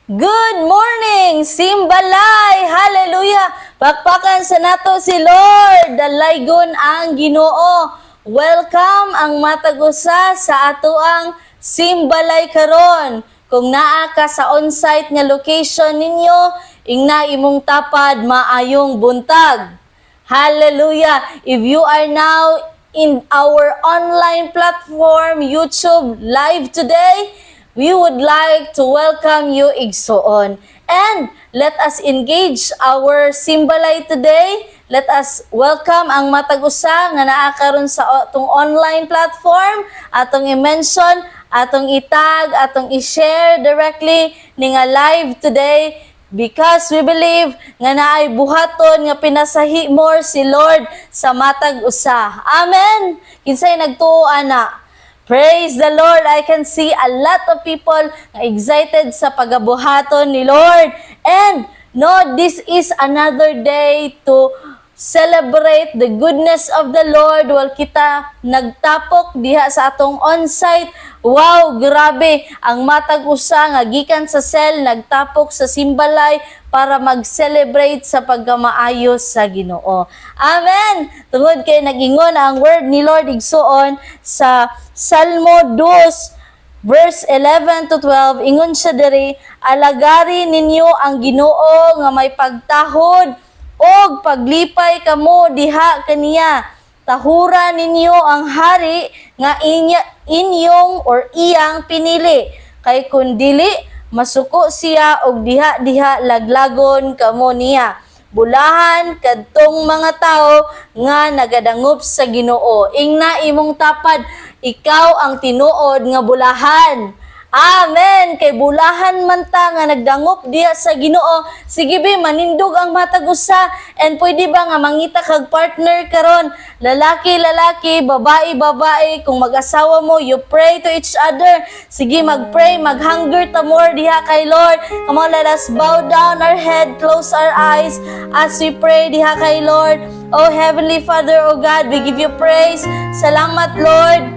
Good morning, Simbalay! Hallelujah! Pakpakan sa nato si Lord, dalaygon ang Ginoo. Welcome ang matag-usa sa atoang Simbalay karon. Kung naa ka sa on-site nga location ninyo, ingna imong tapad maayong buntag. Hallelujah! If you are now in our online platform, YouTube Live today, we would like to welcome you igsoon. And let us engage our Simbalay today. Let us welcome ang matag-usa nga naa karon sa atong online platform, atong i-mention, atong itag, atong i-share directly ni nga live today because we believe nga naay buhaton nga pinasahi more si Lord sa matag-usa. Amen. Kinsay nagtuo ana? Praise the Lord! I can see a lot of people excited sa pagabuhaton ni Lord. And no, this is another day to celebrate the goodness of the Lord while kita nagtapok diha sa atong on-site. Wow, grabe! Ang matag-usa nga gikan sa cell, nagtapok sa Simbalay para mag-celebrate sa pagkamaayos sa Ginoo. Amen! Tungod kay nagingon ang word ni Lord igsuon sa Salmo 2, verse 11 to 12, ingon siya diri, alagari ninyo ang Ginoo nga may pagtahod og paglipay kamo diha kaniya. Tahura ninyo ang hari nga inyong or iyang pinili. Kay kun dili masuko siya og diha-diha laglagon kamo niya. Bulahan kadtong mga tao nga nagadangop sa Ginoo. Ingna imong tapad, ikaw ang tinuod nga bulahan. Amen! Kay bulahan man ta nga nagdangop diya sa Ginoo. Sige be, manindog ang matag-usa. And pwede ba nga mangita kag partner karon? Lalaki, babae. Kung mag-asawa mo, you pray to each other. Sige, mag-pray, mag-hunger ta more diha kay Lord. Come on, let us bow down our head, close our eyes as we pray diha kay Lord. Oh Heavenly Father, oh God, we give you praise. Salamat, Lord,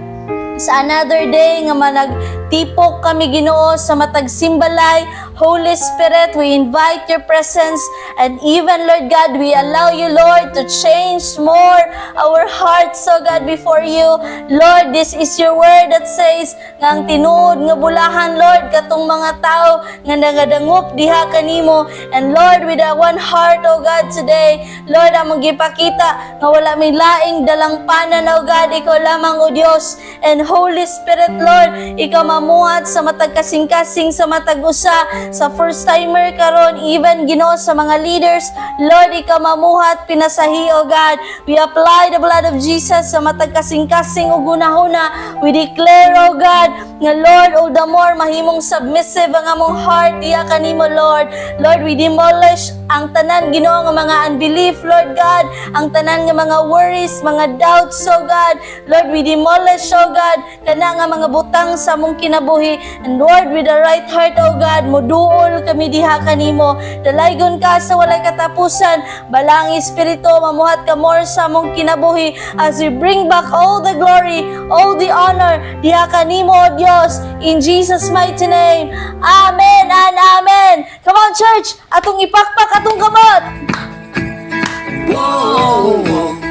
sa another day nga managtipok kami Ginoo sa matag Simbalay. Holy Spirit, we invite your presence, and even Lord God, we allow you Lord to change more our hearts, so God, before you. Lord, this is your word that says nga ang tinuod nga bulahan Lord katong mga tao nga nagadangop diha kanimo. And Lord, with a one heart, oh God, today Lord, among gipakita nga wala may laing dalangpanan, oh God, ikaw lamang, oh Dios. And Holy Spirit, Lord, ikaw mamuhat sa matag kasing-kasing sa matag-usa, sa first-timer karon, even Ginoo sa mga leaders. Lord, ikaw mamuhat, pinasahi, O God. We apply the blood of Jesus sa matag kasing-kasing o gunahuna. We declare, O God, nga Lord, all the more mahimong submissive ang among heart diya kanimo, Lord. Lord, we demolish ang tanan Ginoo nga mga unbelief, Lord God, ang tanan nga mga worries, mga doubts, O God. Lord, we demolish, O God, kana nga mga butang sa mong kinabuhi. And Lord, with the right heart, O God, moduol kami diha kanimo. Dalaygon ka sa walay katapusan. Balang Espiritu, mamuhat ka more sa mong kinabuhi as we bring back all the glory, all the honor diha kanimo, O Dios. In Jesus' mighty name. Amen and amen. Come on, church. Atong ipakpak atong kamot.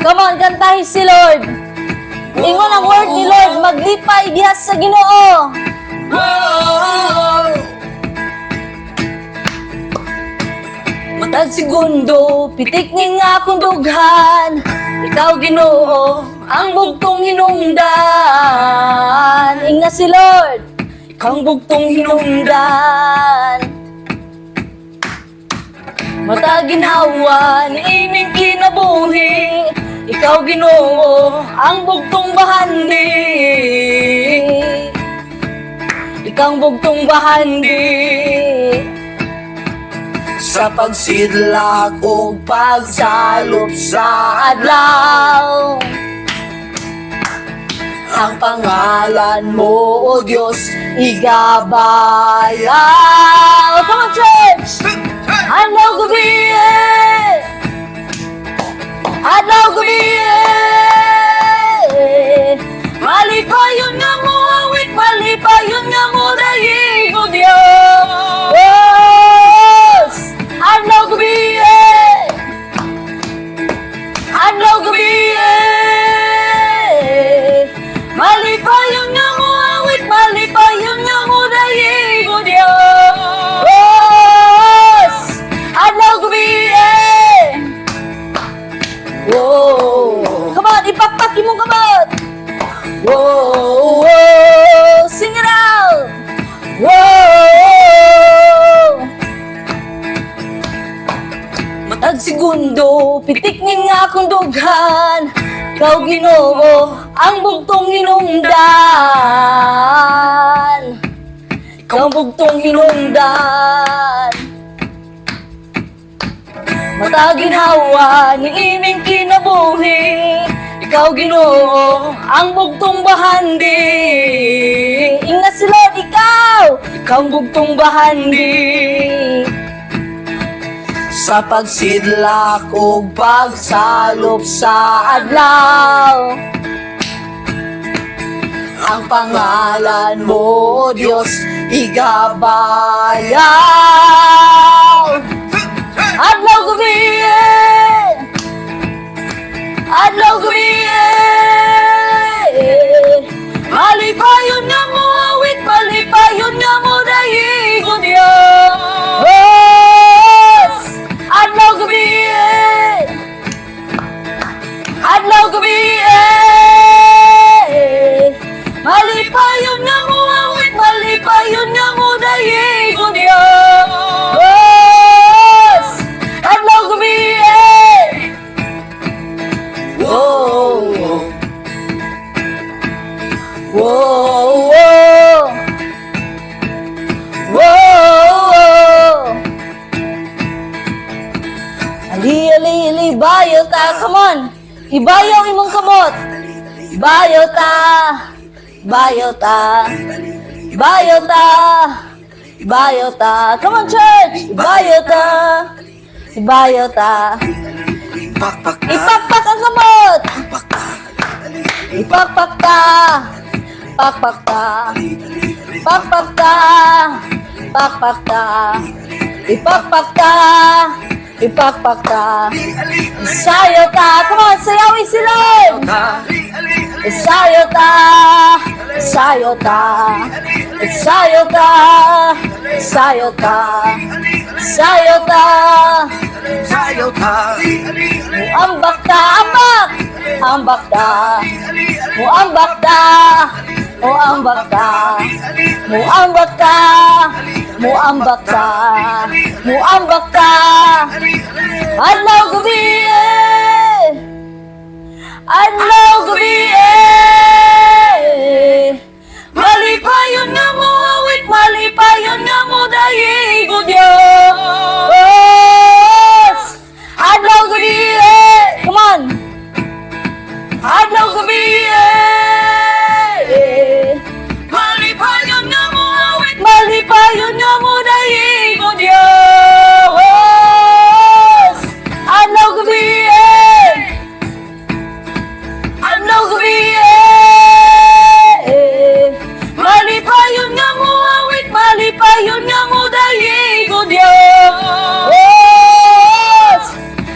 Come on, kantahin si Lord. Ingon ang word ni Lord, maglipay diha sa Ginoo. Matag segundo, pitik ni nga akong dughan. Ikaw Ginoo, ang bugtong hinungdan. Ingna si Lord, ikaw ang bugtong hinungdan. Matag ginhawa, niining kinabuhi. Ikaw Ginoo, ang bugtong bahandi. Ikaw ang bugtong bahandi. Sa pagsidlak o pagsalop sa adlaw, ang pangalan mo, O Diyos, igabayaw. Come on, church! Adlaw gabi, adlaw gabi, malipayon nga mo awit, malipayon nga mo dahil, O Diyos. pitiknin nga akong dughan, ikaw Ginoo ang bugtong hinungdan. Ikaw ang bugtong hinungdan. Mataginhawa ni ining kinabuhi, ikaw Ginoo ang bugtong bahandi. Inga sila ikaw ang bugtong bahandi. Sa pagsidlak o pagsalop sa adlaw, ang pangalan mo, Diyos, igabayaw. Adlaw gabi, adlaw gabi, malipayon nga mo awit, malipayon nga mo dahigo Diyos. Adlaw gabi, adlaw gabi, malipayon nga mo awit, malipayon nga mo dahigo Diyos. Adlaw gabi, whoa, whoa, whoa, whoa. Ali, bayo ta, come on. Ibayo ang imong kamot. Bayo ta, bayo ta, bayo ta, bayo ta. Come on, church. Bayo ta, bayo ta. Ipakpak ang kamot. Ipakpak ta, pakpak ta, pakpak ta, pakpak ta, ipakpak ta, ipakpak ta. Sayo ta, come on, sayawin sila. Sayo ta, sayo ta, sayo ta, sayo ta, sayo ta, sayo ta. Ambak ta, ambak, ambak ta, ambak ta, ambak ta, ambak ta, ambak ta, ambak ta. Adlaw gabi, adlaw gabi, malipayon nga mo awit, malipayon nga mo dahigo Diyos. Adlaw gabi, come on. Adlaw gabi, malipayon nga mo awit, malipayon nga mo dahigo Diyos. Adlaw gabi, adlaw gabi, malipayon nga mo awit, malipayon nga mo dahigo Diyos.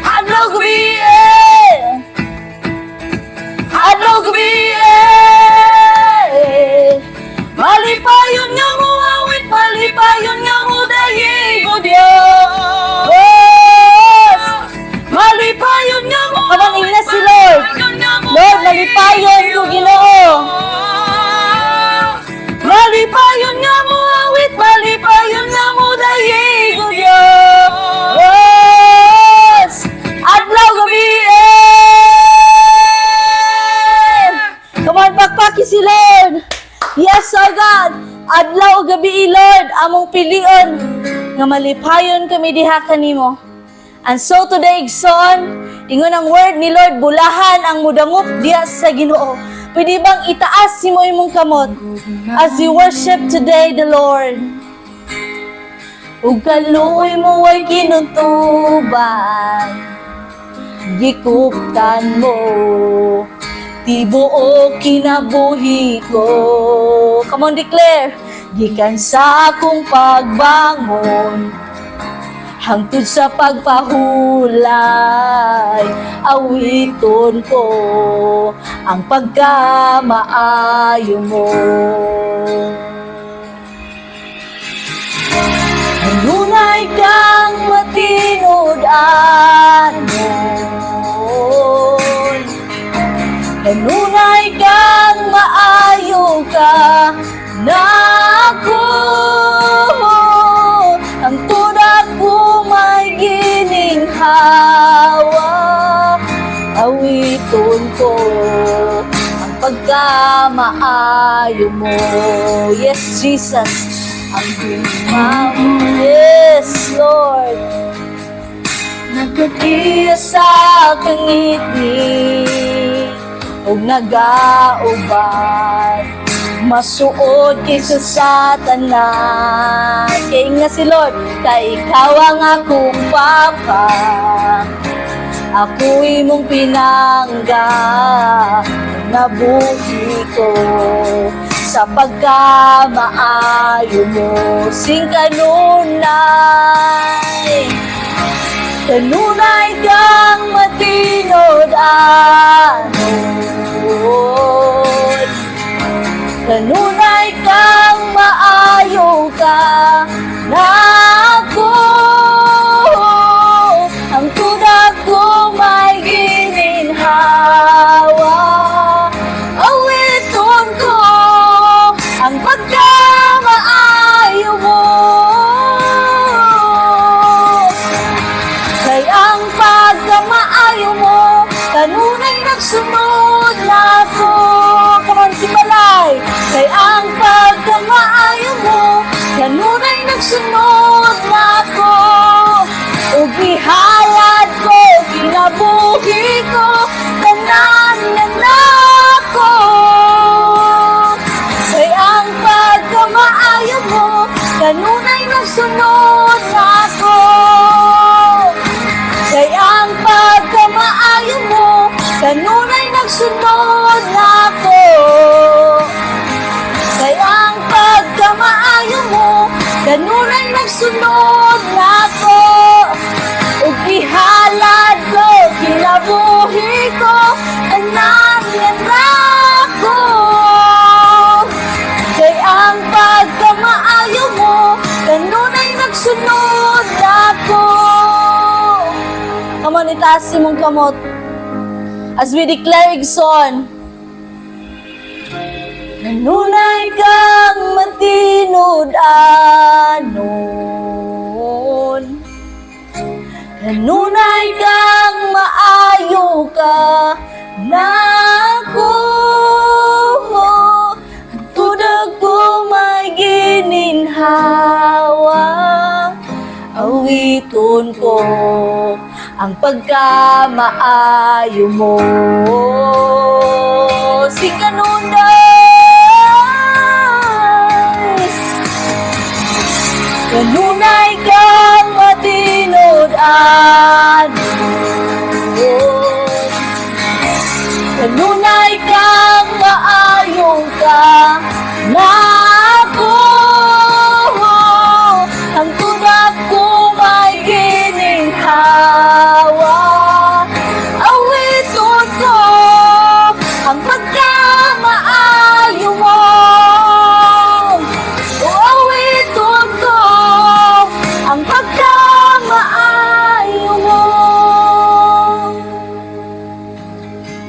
Adlaw gabi, adlaw gabi, malipayon nga mo awit, malipayon nga mo dahigo Diyos. Malipayon nga mo, kamangin na si Lord. Lord, malipayon ko Ginoo. Malipayon nga mo awit, malipayon nga mo dahigo Diyos. Adlaw gabi, come on, pakpaki si Lord. Yes, oh God. Adlaw gabi, Lord, among pilion nga malipayon kami diha kanimo. And so today, son, ingon ang word ni Lord, bulahan ang mudangup diya sa Ginoo. Pwede bang itaas si mo imong kamot as we worship today the Lord? Ug kaluoy mo ay kinutuban, gikuptan mo, tibuo kinabuhi ko. Come on, declare. Gikan sa akong pagbangon, hangtod sa pagpahulay, awiton ko ang pagkamaayo mo. Hanunay kang matinud-anon, hanunay kang maayo ka na ako. Ang tudak ko may gininghawa, pagkamaayo mo. Yes, Jesus, ang ginawa mo. Yes, Lord. Nagkatiya sa kangiti o nagauban, masuod kaysa sa tanan. Kaya nga si Lord, kay ikaw ang akong Papa, ako'y mong pinangga, nabuhi ko sa pagkamaayo mo. Sing kanunay, kanunay kang matinod anon, kanunay kang maayo ka na ako. Ang tudak ko may gininhawa, awiton ko ang pagkamaayo mo. Kay ang pagkamaayo mo, kanunay nagsunod na ako. Come on, Simbalay! Kay ang pagkamaayo mo, kanunay nagsunod na ako. O gihalad ko, kinabuhi ko, tanan na ako. Kay ang pagkamaayo mo, kanunay nagsunod na ako. Kay ang pagkamaayo mo, kanunay nagsunod na ako. Kay ang pagkamaayo mo, kanunay nagsunod na ako. O gihalad ko, kinabuhi ko, tanan na ako. Kay ang pagkamaayo mo, kanunay nagsunod na ako. Come on, itaas mong kamot. As we declare igsoon, kanunay kang matinod anon, kanunay kang maayo ka na ako. Ang tudag ko may gininhawa, awiton ko ang pagkamaayo mo. Sing kanunay, kanunay kang matinod anon, kanunay kang maayo ka na ako. Ang tudak ko may gininhawa, awiton ko ang pagkamaayo mo. O awiton ko ang pagkamaayo mo.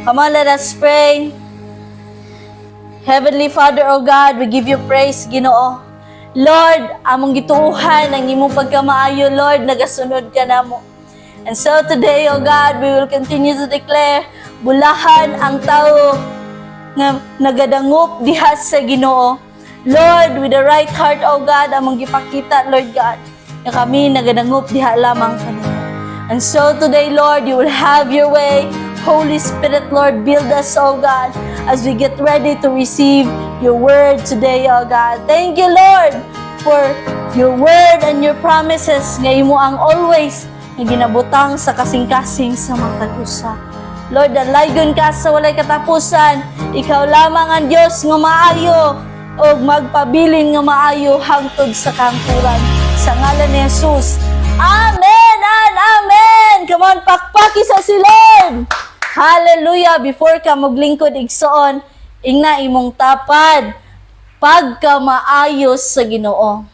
Come on, let us pray. Heavenly Father, O God, we give you praise, Ginoo. Lord, among gituuhan ang imong pagkamaayo, Lord, nagasunod ka namo. And so today, O God, we will continue to declare, bulahan ang tao nga nagadangop diha sa Ginoo. Lord, with the right heart, O God, among gipakita, Lord God, na kami nagadangop diha lamang kanimo. And so today, Lord, you will have your way. Holy Spirit, Lord, build us, O God, as we get ready to receive your word today, O God. Thank you, Lord, for your word and your promises nga imo ang always nga ginabutang sa kasing-kasing sa mga tag-usa. Lord, dalaygon ka sa walay katapusan. Ikaw lamang ang Diyos nga maayo o magpabilin nga maayo hangtod sa kangkuran. Sa ngalan ni Jesus. Amen and amen! Come on, pakpaki sa si Lord! Hallelujah! Before ka maglingkod igsoon, ingna imong tapad, pagkamaayos sa Ginoo.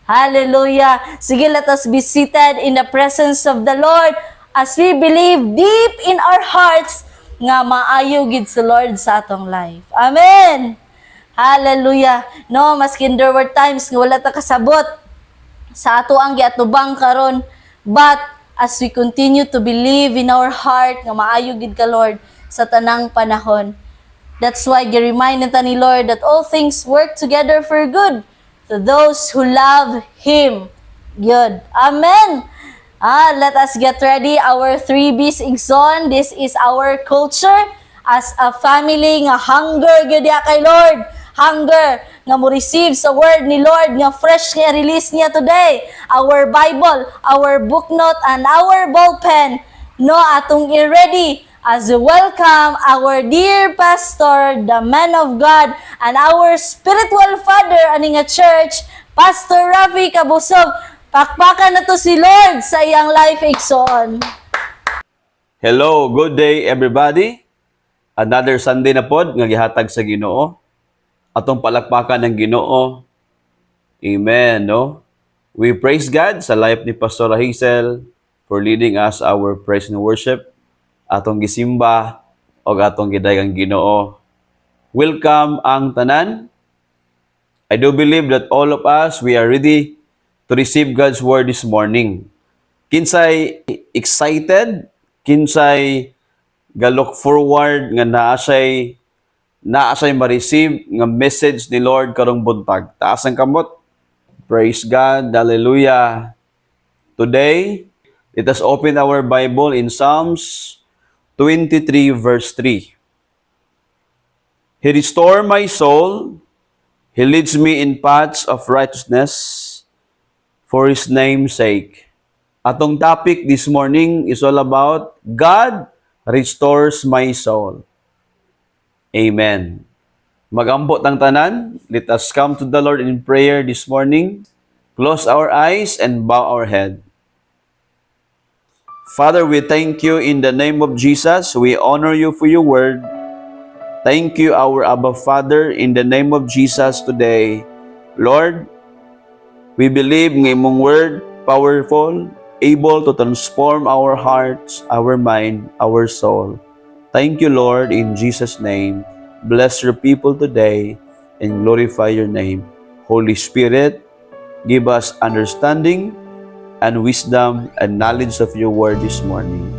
Hallelujah! Sige, let us be seated in the presence of the Lord as we believe deep in our hearts nga maayo gid sa Lord sa atong life. Amen! Hallelujah! No, maskin there were times nga wala ta kasabot sa ato ang giatubang karon, but as we continue to believe in our heart nga maayo gid ka, Lord, sa tanang panahon, That's why gi-remind nita ni Lord that all things work together for good to those who love Him. Good. Amen. Let us get ready. Our 3B's Igsoon. This is our culture as a family nga hunger gyud ya kay Lord. Hunger nga mo receive sa word ni Lord nga fresh nga release niya today. Our Bible, our book note, and our ball pen. No, atong i-ready as we welcome our dear pastor, the man of God, and our spiritual father ani nga church, Pastor Rafi Kabusog. Pakpakan na to si Lord sa iyang life igsoon. Hello, good day everybody. Another Sunday na pod nga gihatag sa Ginoo. Atong palakpakan ng Ginoo. Amen, no? We praise God sa life ni Pastor Hazel for leading us our praise and worship. Atong gisimba o atong gidagang Ginoo. Welcome ang tanan. I do believe that all of us, we are ready to receive God's word this morning. Kinsay excited, kinsay ga-look forward nga naa siya'y ma-receive nga message ni Lord karong buntag. Taas ang kamot. Praise God. Hallelujah. Today, let us open our Bible in Psalms 23 verse 3. He restored my soul. He leads me in paths of righteousness for His name's sake. Atong topic this morning is all about God restores my soul. Amen. Magambot ang tanan. Let us come to the Lord in prayer this morning. Close our eyes and bow our head. Father, we thank you in the name of Jesus. We honor you for your word. Thank you, our Abba Father, in the name of Jesus today. Lord, we believe ng imong word, powerful, able to transform our hearts, our mind, our soul. Thank you, Lord, in Jesus' name. Bless your people today and glorify your name. Holy Spirit, give us understanding and wisdom and knowledge of your word this morning.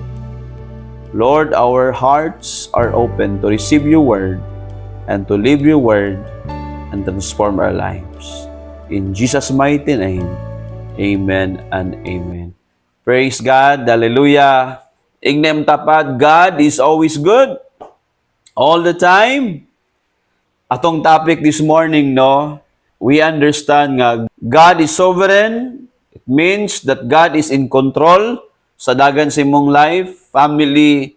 Lord, our hearts are open to receive your word and to live your word and transform our lives. In Jesus' mighty name, amen and amen. Praise God. Hallelujah. Ignem tapat, God is always good. All the time. Atong topic this morning, no? We understand nga God is sovereign. It means that God is in control sa dagan sa imong life, family,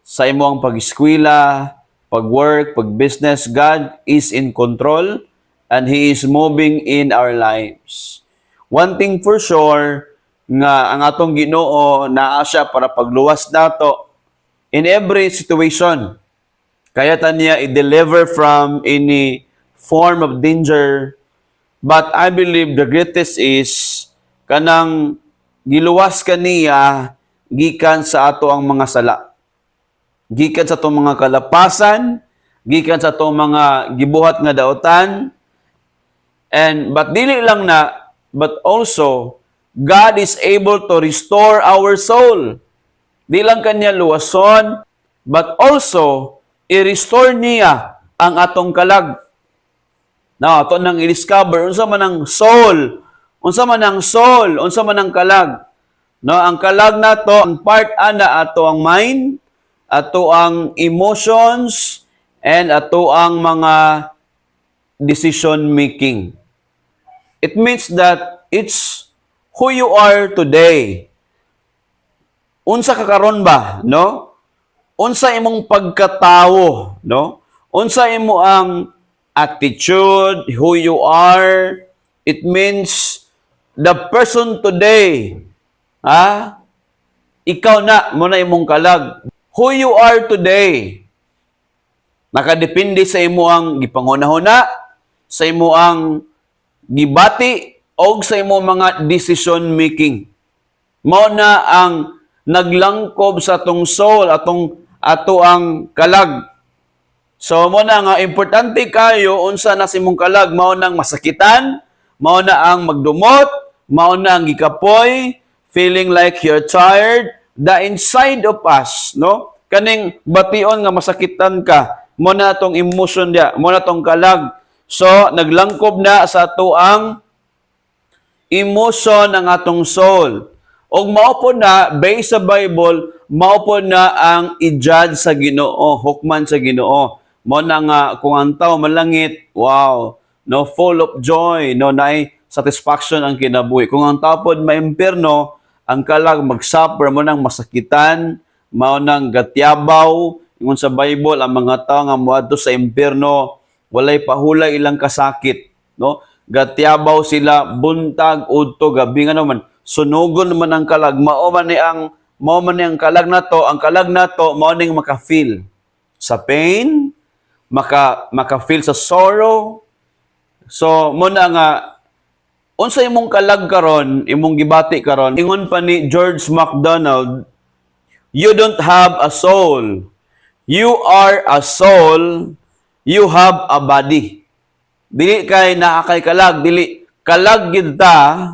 sa imong pag-eskwela, pag-work, pag-business. God is in control and He is moving in our lives. One thing for sure, nga ang atong Ginoo naa siya para pagluwas nato in every situation. Kaya ta niya i-deliver from any form of danger. But I believe the greatest is kanang giluwas kaniya gikan sa ato ang mga sala. Gikan sa atong mga kalapasan, gikan sa atong mga gibuhat nga daotan. But dili lang na, but also God is able to restore our soul. Di lang kanya luwason, but also i-restore niya ang atong kalag. Now, ato nang i-discover unsa man ang soul, unsa man ang soul, unsa man ang kalag. No, ang kalag nato, ang part ana ato ang mind, ato ang emotions, and ato ang mga decision making. It means that it's who you are today. Unsa ka karon ba, no? Unsa imong pagkatawo, no? Unsa imo ang attitude, who you are. It means the person today. Ikaw na mo na imong kalag. Who you are today. Nakadepende sa imo ang gipangunahuna, sa imo ang gibati, o sa imo mga decision making. Mao na ang naglangkob sa atong soul, ato ang kalag. So mo na nga importante kayo unsa na si mong kalag, mao nang masakitan, mao na ang magdumot, mao na ang gikapoy, feeling like you're tired, the inside of us, no? Kaning bation nga masakitan ka, mo na tong emotion dia, mo na tong kalag. So, naglangkob na sa ato ang emotion ng atong soul. Og mao na, based sa Bible, mao na ang i-judge sa Ginoo, hukman sa Ginoo. Mo na nga, kung ang tao malangit, wow, no, full of joy, no, naay satisfaction ang kinabuhi. Kung ang tao pod maimpierno, ang kalag magsuffer mo nang masakitan, mao nang gatyabaw, ingon sa Bible, ang mga tao nga moadto sa impierno, walay pahulay ilang kasakit, no? Gatyabaw sila buntag udto gabi nga naman sunugon man ang kalag, mao man ni ang kalag nato, ang kalag nato mao ning maka-feel sa pain, maka-feel sa sorrow. So mo na nga unsa imong kalag karon, imong gibati karon, ingon pa ni George MacDonald, you don't have a soul. You are a soul, you have a body. Dili kay naa kay kalag, dili kalag gid ta,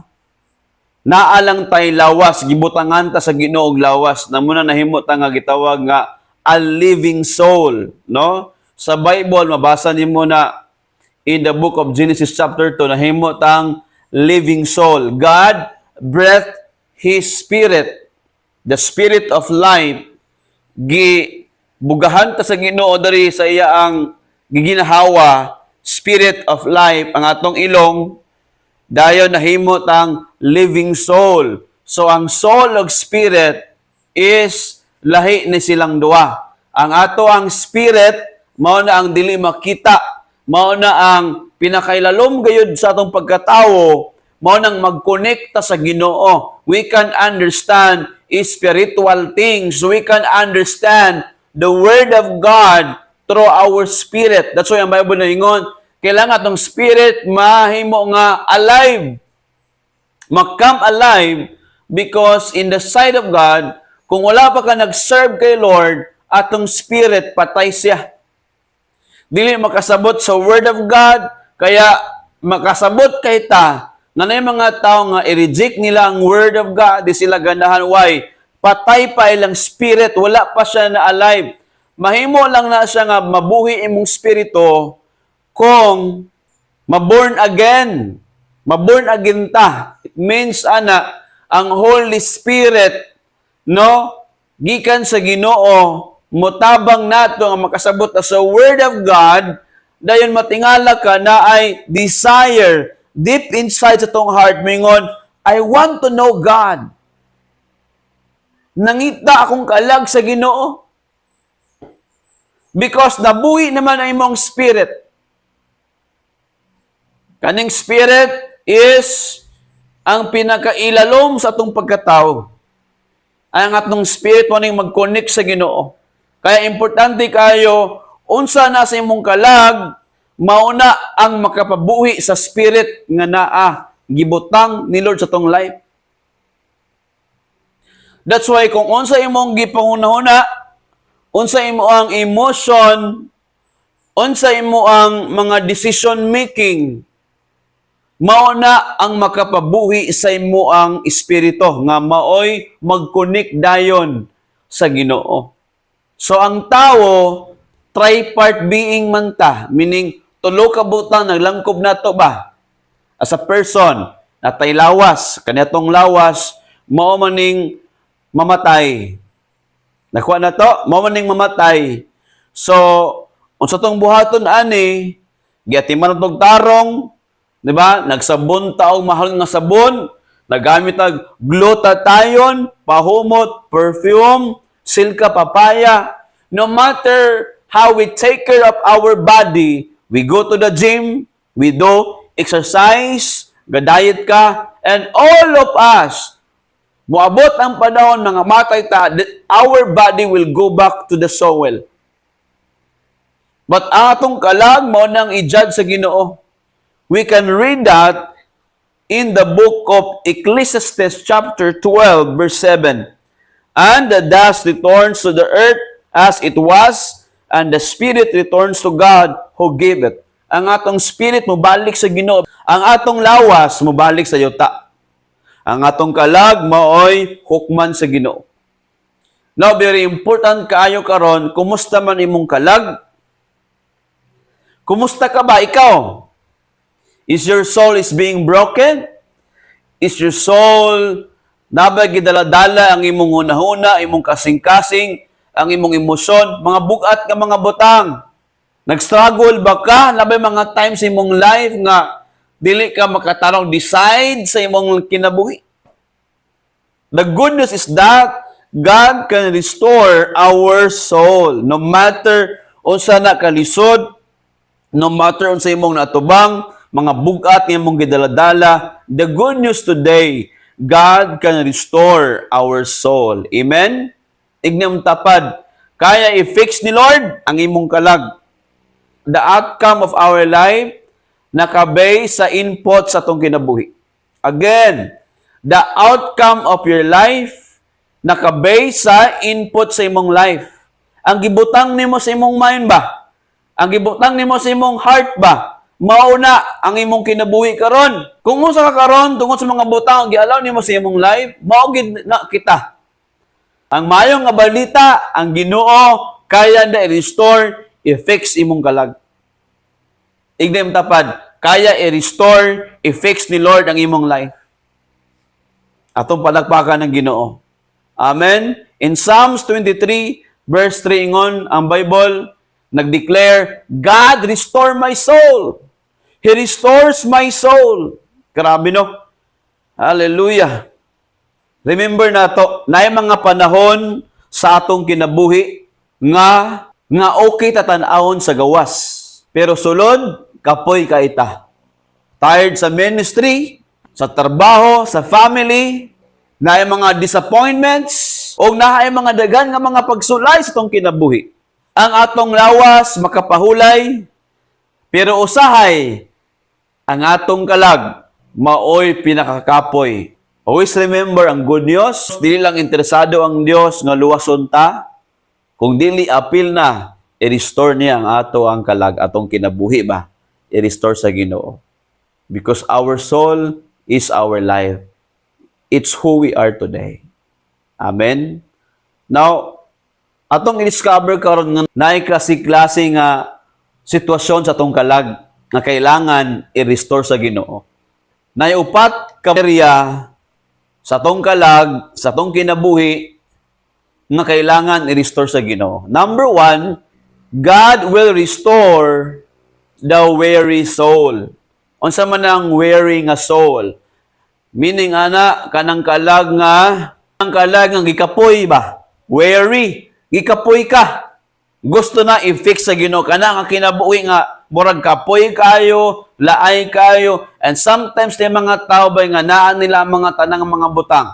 naa lang tay lawas, gibutangan ta sa Ginoo og lawas, namo na nahimo ta nga gitawag nga a living soul, no? Sa Bible mabasa nimo na in the book of Genesis chapter 2 nahimo tang living soul. God breathed His Spirit, the Spirit of life, bugahan ta sa Ginoo diri sa iya ang giginahawa, Spirit of life, ang atong ilong, dayon nahimo tang living soul. So ang soul ug spirit is lahi ni silang duha. Ang ato ang spirit mao na ang dili makita, mao na ang pinakailalom gayud sa atong pagkatawo, mao nang magkonekta sa Ginoo. We can understand spiritual things. We can understand the Word of God through our spirit. That's why ang Bible na ingon, kailangan atong spirit mahimo nga alive. Mag-come alive because in the sight of God, kung wala pa ka nag-serve kay Lord, atong spirit patay siya. Dili makasabot sa Word of God, kaya makasabot kay ta, na mga tao nga i-reject nila ang Word of God, di sila ganahan. Why? Patay pa ilang spirit, wala pa siya na alive. Mahimo lang na siya nga mabuhi imong spirito kung maborn again. Maborn again ta. It means ana ang Holy Spirit, no, gikan sa Ginoo, mutabang nato nga makasabot sa Word of God, dayon matingala ka na ay desire deep inside sa tong heart mingon, I want to know God. Nangita akong kalag sa Ginoo. Because nabuhi naman ang imong spirit. Kaning spirit is ang pinakailalom sa atong pagkatao. Ang atong spirit mo ning mag-connect sa Ginoo. Kaya importante kayo, unsa na sa imong kalag, mauna ang makapabuhi sa spirit nga naa gibutang ni Lord sa tong life. That's why kung unsa imong gipanghuna-huna, unsa imo ang emotion, unsa imo ang mga decision making, mao na ang makapabuhi sa imo ang espiritu nga maoy mag-connect dayon sa Ginoo. So ang tao tripart being man ta, meaning tulo ka butang naglangkob nato ba as a person, natay lawas, kanatong lawas mao maning mamatay. Nakuha na to, mao maning mamatay. So, unsa tong buhaton ani, giatiman tong tarong, di ba? Nagsabon ta og mahal nga sabon, nagamit og glutathione, pahumot, perfume, silka papaya. No matter how we take care of our body, we go to the gym, we do exercise, ga-diet ka, and all of us, moabot ang panahon mga matay ta, our body will go back to the soil. But atong kalag mo nang i-judge sa Ginoo. We can read that in the book of Ecclesiastes chapter 12 verse 7. And the dust returns to the earth as it was, and the spirit returns to God who gave it. Ang atong spirit mo balik sa Ginoo, ang atong lawas mo balik sa yuta. Ang atong kalag maoy hukman sa Ginoo. Now, very important kaayo karon, kumusta man imong kalag? Kumusta ka ba ikaw? Is your soul is being broken? Is your soul nabagidala-dala ang imong hunahuna, imong kasing-kasing, ang imong emosyon, mga bugat nga mga butang? Nag-struggle ba ka? Labay mga times sa imong life nga dili ka makatarong decide sa imong kinabuhi. The good news is that God can restore our soul. No matter unsa na kalisod, no matter unsa imong natubang, mga bugat nga imong gidaladala, the good news today, God can restore our soul. Amen? Ignam tapad, kaya i-fix ni Lord ang imong kalag. The outcome of our life nakabase sa input sa atong kinabuhi. Again, the outcome of your life nakabase sa input sa imong life. Ang gibutang nimo sa imong mind ba? Ang gibutang nimo sa imong heart ba? Mauna ang imong kinabuhi karon. Kung unsa ka karon tungod sa mga butang gialaw nimo sa imong life, mao gid na kita. Ang mayong nga balita, ang Ginoo kaya na i-restore, i-fix imong kalag. Ignem tapad, kaya i-restore, i-fix ni Lord ang imong life. Atong palakpakan ng Ginoo. Amen. In Psalms 23 verse 3 ingon ang Bible nag-declare, God restore my soul. He restores my soul. Grabe no. Hallelujah. Remember na to, na mga panahon sa atong kinabuhi nga okay tatanawon sa gawas. Pero sulod, kapoy kaita. Tired sa ministry, sa trabaho, sa family, na mga disappointments, o na mga dagan nga mga pagsulay sa atong kinabuhi. Ang atong lawas makapahulay, pero usahay, ang atong kalag, maoy pinakakapoy. Always remember ang good news, dili lang interesado ang Dios nga luwason ta, kung dili apil na, i-restore niya ang ang kalag, atong kinabuhi ba? I-restore sa Ginoo. Because our soul is our life. It's who we are today. Amen? Now, atong i-discover karon nga naay klase nga sitwasyon sa atong kalag na kailangan i-restore sa Ginoo. Naay upat ka area sa atong kalag, sa atong kinabuhi nga kailangan i-restore sa Ginoo. Number 1, God will restore the weary soul. Unsa man ang weary nga soul? Meaning ana kanang kalag nga gikapoy ba? Weary, gikapoy ka. Gusto na i-fix sa Ginoo kana nga kinabuhi nga murag kapoy kayo, laay kayo, and sometimes may mga tao ba nga naa nila ang mga tanang mga butang.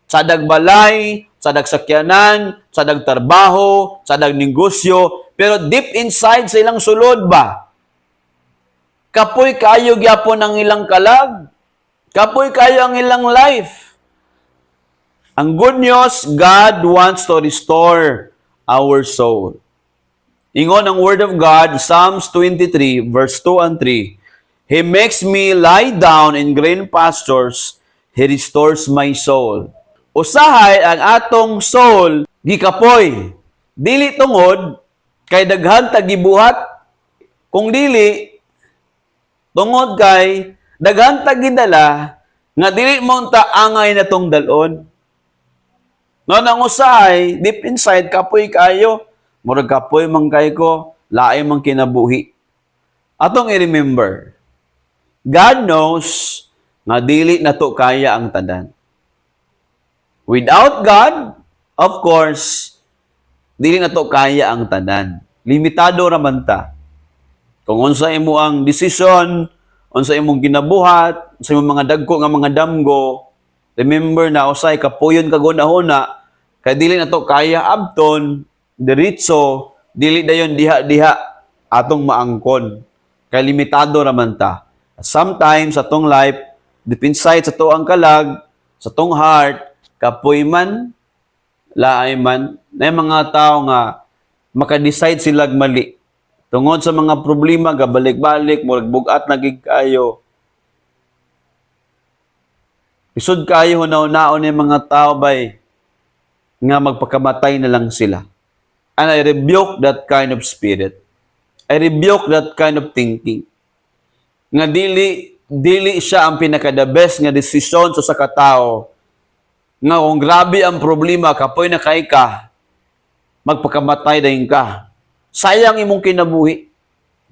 Sadag balay, sadag sakyanan, sadag trabaho, sadag negosyo, pero deep inside sa ilang sulod ba? Kapoy kayo gyapon ang ilang kalag. Kapoy kayo ang ilang life. Ang good news, God wants to restore our soul. Ingon ang Word of God, Psalms 23, verse 2 and 3. He makes me lie down in green pastures. He restores my soul. Usahay ang atong soul, gikapoy. Dili tungod, kay daghan tagibuhat. Kung dili, tungod kay daghan tagidala, nga dili mo ta angay na tong dalon. No, nang usahay, deep inside, kapoy kayo. Murag kapoy man kay ko, laay man kinabuhi. Atong i-remember, God knows nga dili nato kaya ang tanan. Without God, of course, dili nato kaya ang tanan. Limitado raman ta. Kung unsa imo ang desisyon, unsa imong ginabuhat, sa imong mga dagko nga mga damgo, remember na usay kapuyon kagunahuna, kay dili nato kaya abton, diritso, dili dayon diha-diha atong maangkon. Kay limitado raman ta. Sometimes sa tong life, deep inside sa tuang kalag, sa tong heart, kapoy man, laay man, na mga tao nga makadecide sila mali. Tungod sa mga problema, gabalik-balik, murag bugat na gig kayo. Isod kayo hunaw-naon ng mga tao bay nga magpakamatay na lang sila. And I rebuke that kind of spirit. I rebuke that kind of thinking. Nga dili siya ang pinaka-the best nga desisyon sa katao. Nga kung grabe ang problema, kapoy na kay ka, magpakamatay dahin ka. Sayang imong kinabuhi.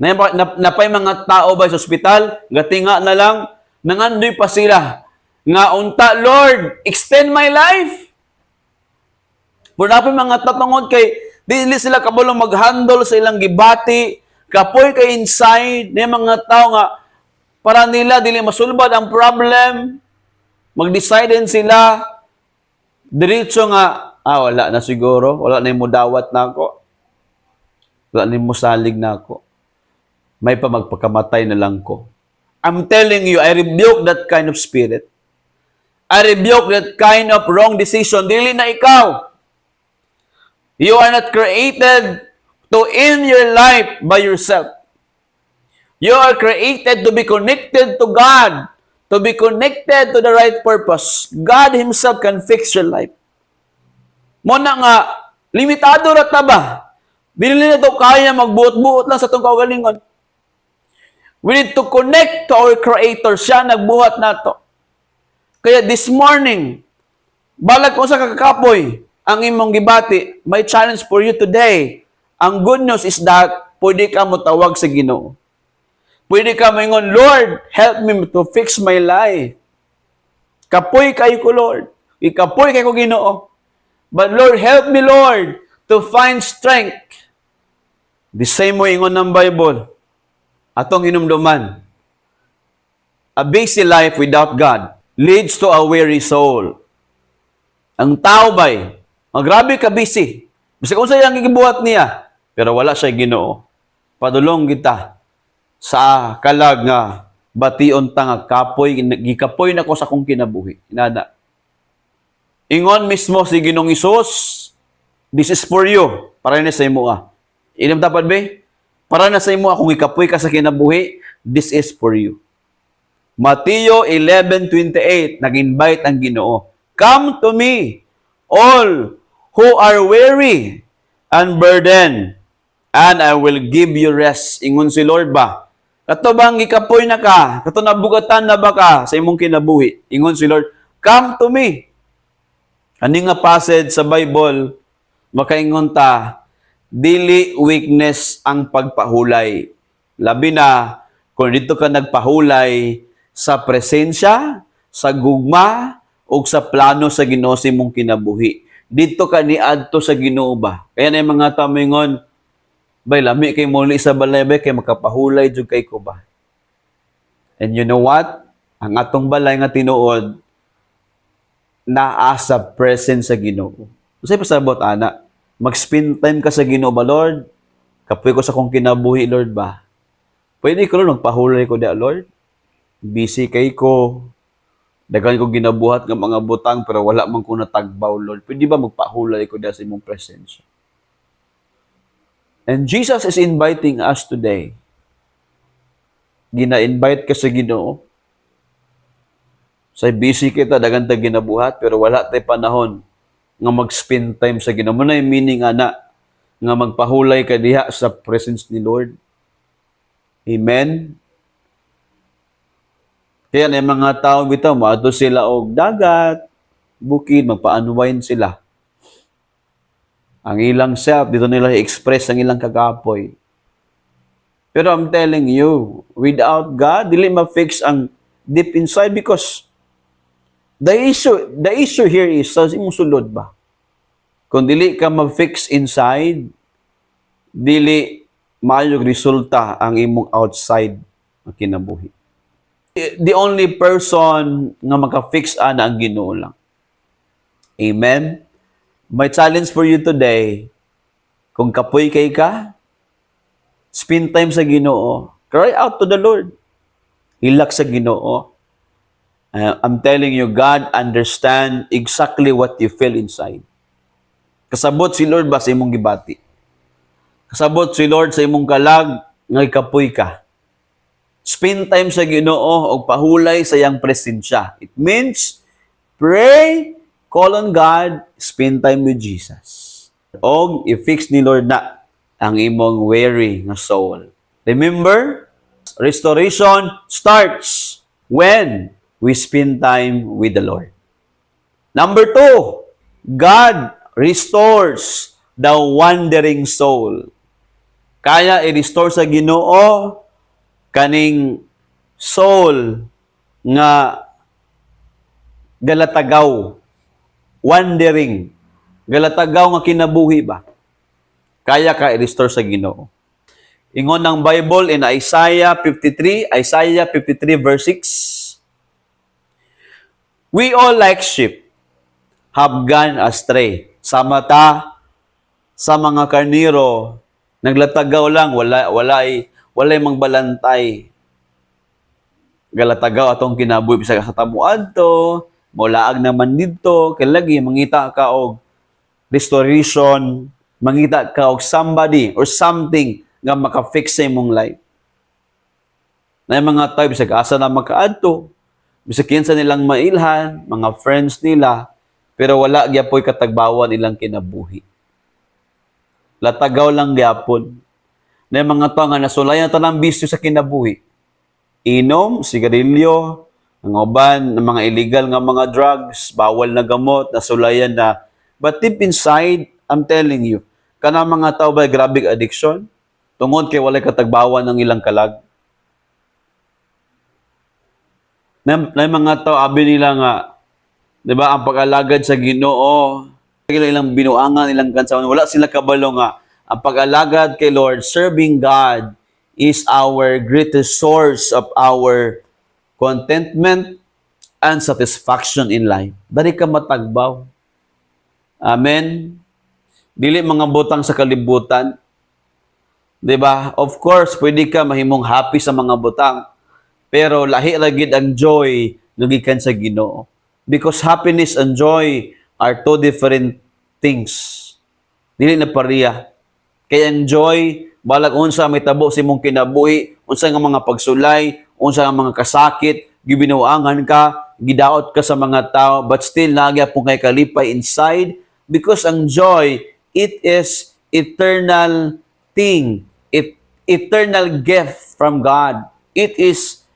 Napay mga tao ba sa ospital, gatinga na lang, nangandoy pa sila. Nga unta, Lord, extend my life. Pero napay mga tatangod kay, dili sila kabulong mag-handle sa ilang gibati, kapoy kay inside, na mga tao nga, para nila, dili masulbad ang problem, mag-decide din sila, diretso nga, wala na siguro, wala na yung mudawat na ako, wala na yung musalig na ako, may pa magpakamatay na lang ko. I'm telling you, I rebuke that kind of spirit. I rebuke that kind of wrong decision. Dili na ikaw. You are not created to end your life by yourself. You are created to be connected to God, to be connected to the right purpose. God Himself can fix your life. Muna nga, limitado na ba? Dili na ito kaya magbuot-buot lang sa itong kaugalingon. We need to connect to our Creator. Siya nagbuhat na ito. Kaya this morning, balag ko sa kakapoy, ang imong gibati, may challenge for you today. Ang good news is that pwede ka motawag sa Ginoo. Pwede ka maingon, Lord, help me to fix my life. Kapoy kayo ko, Lord. Ikapoy kayo ko, Ginoo. But Lord, help me, Lord, to find strength. The same way ingon ng Bible. Atong hinumduman. A busy life without God leads to a weary soul. Ang tao ba'y, grabe ka busy. Basta kung sa'yo ang gibuhat niya, pero wala siya Ginoo. Padulong kita sa kalag nga bation tanga kapoy, gikapoy na ko sa kong kinabuhi. Inada. Ingon mismo si Ginoong Isus, this is for you. Para na sa imo Inom dapat ba? Para na sa imo kung ikapoy ka sa kinabuhi, this is for you. Mateo 11:28, nag-invite ang Ginoo. Come to me, all who are weary and burdened, and I will give you rest. Ingon si Lord ba? Kato bang ikapoy na ka? Kato nabugatan na ba ka sa imong kinabuhi? Ingon si Lord, come to me. Ani nga passage sa Bible, makaingon ta, dili weakness ang pagpahulay. Labi na, kung dito ka nagpahulay sa presensya, sa gugma, o sa plano sa Ginoo sa imong kinabuhi. Dito ka niadto sa Ginoo ba? Kaya na yung mga tamingon, bay, lami kay muli sa balay, bay, kay makapahulay jud kay ko ba? And you know what? Ang atong balay nga tinuod, naa sa presence sa Ginoo. Kasi pasabot, ana, mag-spend time ka sa Ginoo ba, Lord? Kapoy ko sa kong kinabuhi, Lord ba? Pwede ko, Lord, magpahulay ko dia, Lord. Busy kay ko. Dagan ko ginabuhat ng mga butang, pero wala man ko natagbaw, Lord. Pwede ba magpahulay ko dia sa imong presensya? And Jesus is inviting us today. Gina-invite ka sa Ginoo. Say busy kita, dagan ta ginabuhat, pero wala tay panahon nga mag-spend time sa Ginoo. Muna yung meaning, ana, nga magpahulay ka diha sa presence ni Lord. Amen? Kaya na yung mga tao bitaw, maadto sila og dagat, bukid, magpa-unwind sila. Ang ilang self, dito nila i-express ang ilang kagapoy. Pero I'm telling you, without God, dili ma-fix ang deep inside because the issue here is, sa imong sulod ba? Kung dili ka ma-fix inside, dili maayong resulta ang imong outside na kinabuhi. The only person nga maka-fix ana ang Ginoo lang. Amen? My challenge for you today, kung kapoy kay ka, spend time sa Ginoo. Cry out to the Lord. Hilak sa Ginoo. I'm telling you, God understand exactly what you feel inside. Kasabot si Lord ba sa imong gibati? Kasabot si Lord sa imong kalag, nga kapoy ka. Spend time sa Ginoo o pahulay sa iyang presensya. It means, pray, call on God, spend time with Jesus. O i-fix ni Lord na ang imong weary nga soul. Remember, restoration starts when we spend time with the Lord. Number 2, God restores the wandering soul. Kaya i-restore sa Ginoo kaning soul nga galatagaw, wandering, galatagaw nga kinabuhi ba? Kaya ka i-restore sa Ginoo. Ingon ng Bible in Isaiah 53 verse 6. We all like sheep have gone astray. Sa mata sa mga karniro, naglatagaw lang, walay mangbalantay. Galatagaw atong kinabuhi bisag sa tamuad to, mulaag naman dito, kay lagi mangita ka og restoration, mangita ka og somebody or something nga maka-fix sa imong life. Na mga tao bisag asa na makaadto, bisag kinsa nilang mailhan, mga friends nila, pero wala gyapon katagbawan ilang kinabuhi. Latagaw lang gyapon. Na mga tao nga nasulayan tanang bisyo sa kinabuhi. Inom, sigarilyo, ang uban ng mga illegal nga mga drugs, bawal na gamot, nasulayan na. But deep inside, I'm telling you, kana mga tao ba grabe addiction? Tungod kay walay katagbawan ng ilang kalag. Na mga tao abi nila nga, 'di ba, ang pag-alagad sa Ginoo, ilang binuangan ilang kansaon, wala sila kabalo nga ang pag-alagad kay Lord, serving God is our greatest source of our contentment and satisfaction in life. Dari ka matagbaw. Amen. Dili mga butang sa kalibutan. 'Di ba? Of course, pwede ka mahimong happy sa mga butang. Pero lahi lagid ang joy nga gikan sa Ginoo. Because happiness and joy are two different things. Dili na pareha. Kaya enjoy, balag unsa may tabo sa imong kinabuhi, unsa nga mga pagsulay, unsa nga mga kasakit, gibinuangan ka, gidaot ka sa mga tao, but still nagyapon kay kalipay inside because ang joy, it is eternal thing. Eternal gift from God. It is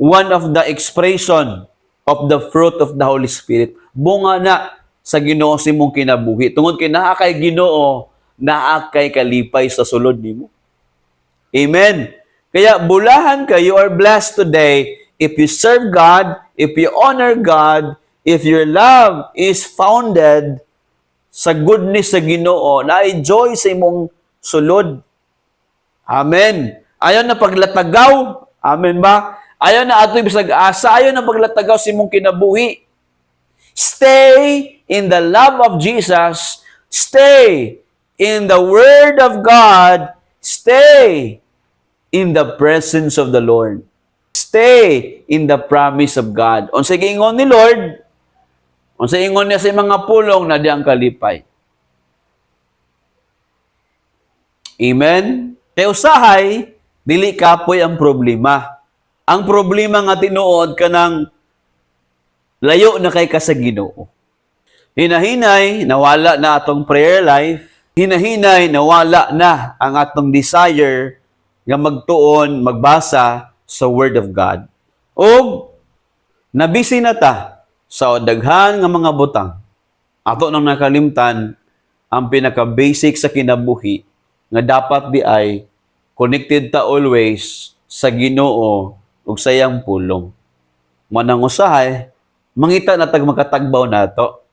one of the expression of the fruit of the Holy Spirit. Bunga na sa Ginoo sa imong kinabuhi. Tungod kay naa kay Ginoo, naa kay kalipay sa sulod nimo. Amen. Kaya bulahan ka, you are blessed today if you serve God, if you honor God, if your love is founded sa goodness sa Ginoo, na-enjoy sa imong sulod. Amen. Ayaw na paglatagaw. Amen ba? Ayaw na ato'y bisag asa. Ayaw na paglatagaw sa imong kinabuhi. Stay in the love of Jesus. Stay in the Word of God. Stay in the presence of the Lord. Stay in the promise of God. Unsay giingon ni Lord, unsay ingon niya sa mga pulong na diyang kalipay. Amen? Kaya usahay, dili kapoy ang problema. Ang problema nga tinuod ka ng layo na kay ka sa Ginoo. Hinahinay, nawala na atong prayer life. Hinahinay, nawala na ang atong desire nga magtuon, magbasa sa Word of God. O, nabisi na ta sa daghan nga mga butang. Ato nang nakalimtan ang pinaka-basic sa kinabuhi nga dapat di ay connected ta always sa Ginoo ug sayang pulong. Manang usahay, mangita na tag makatagbaw nato.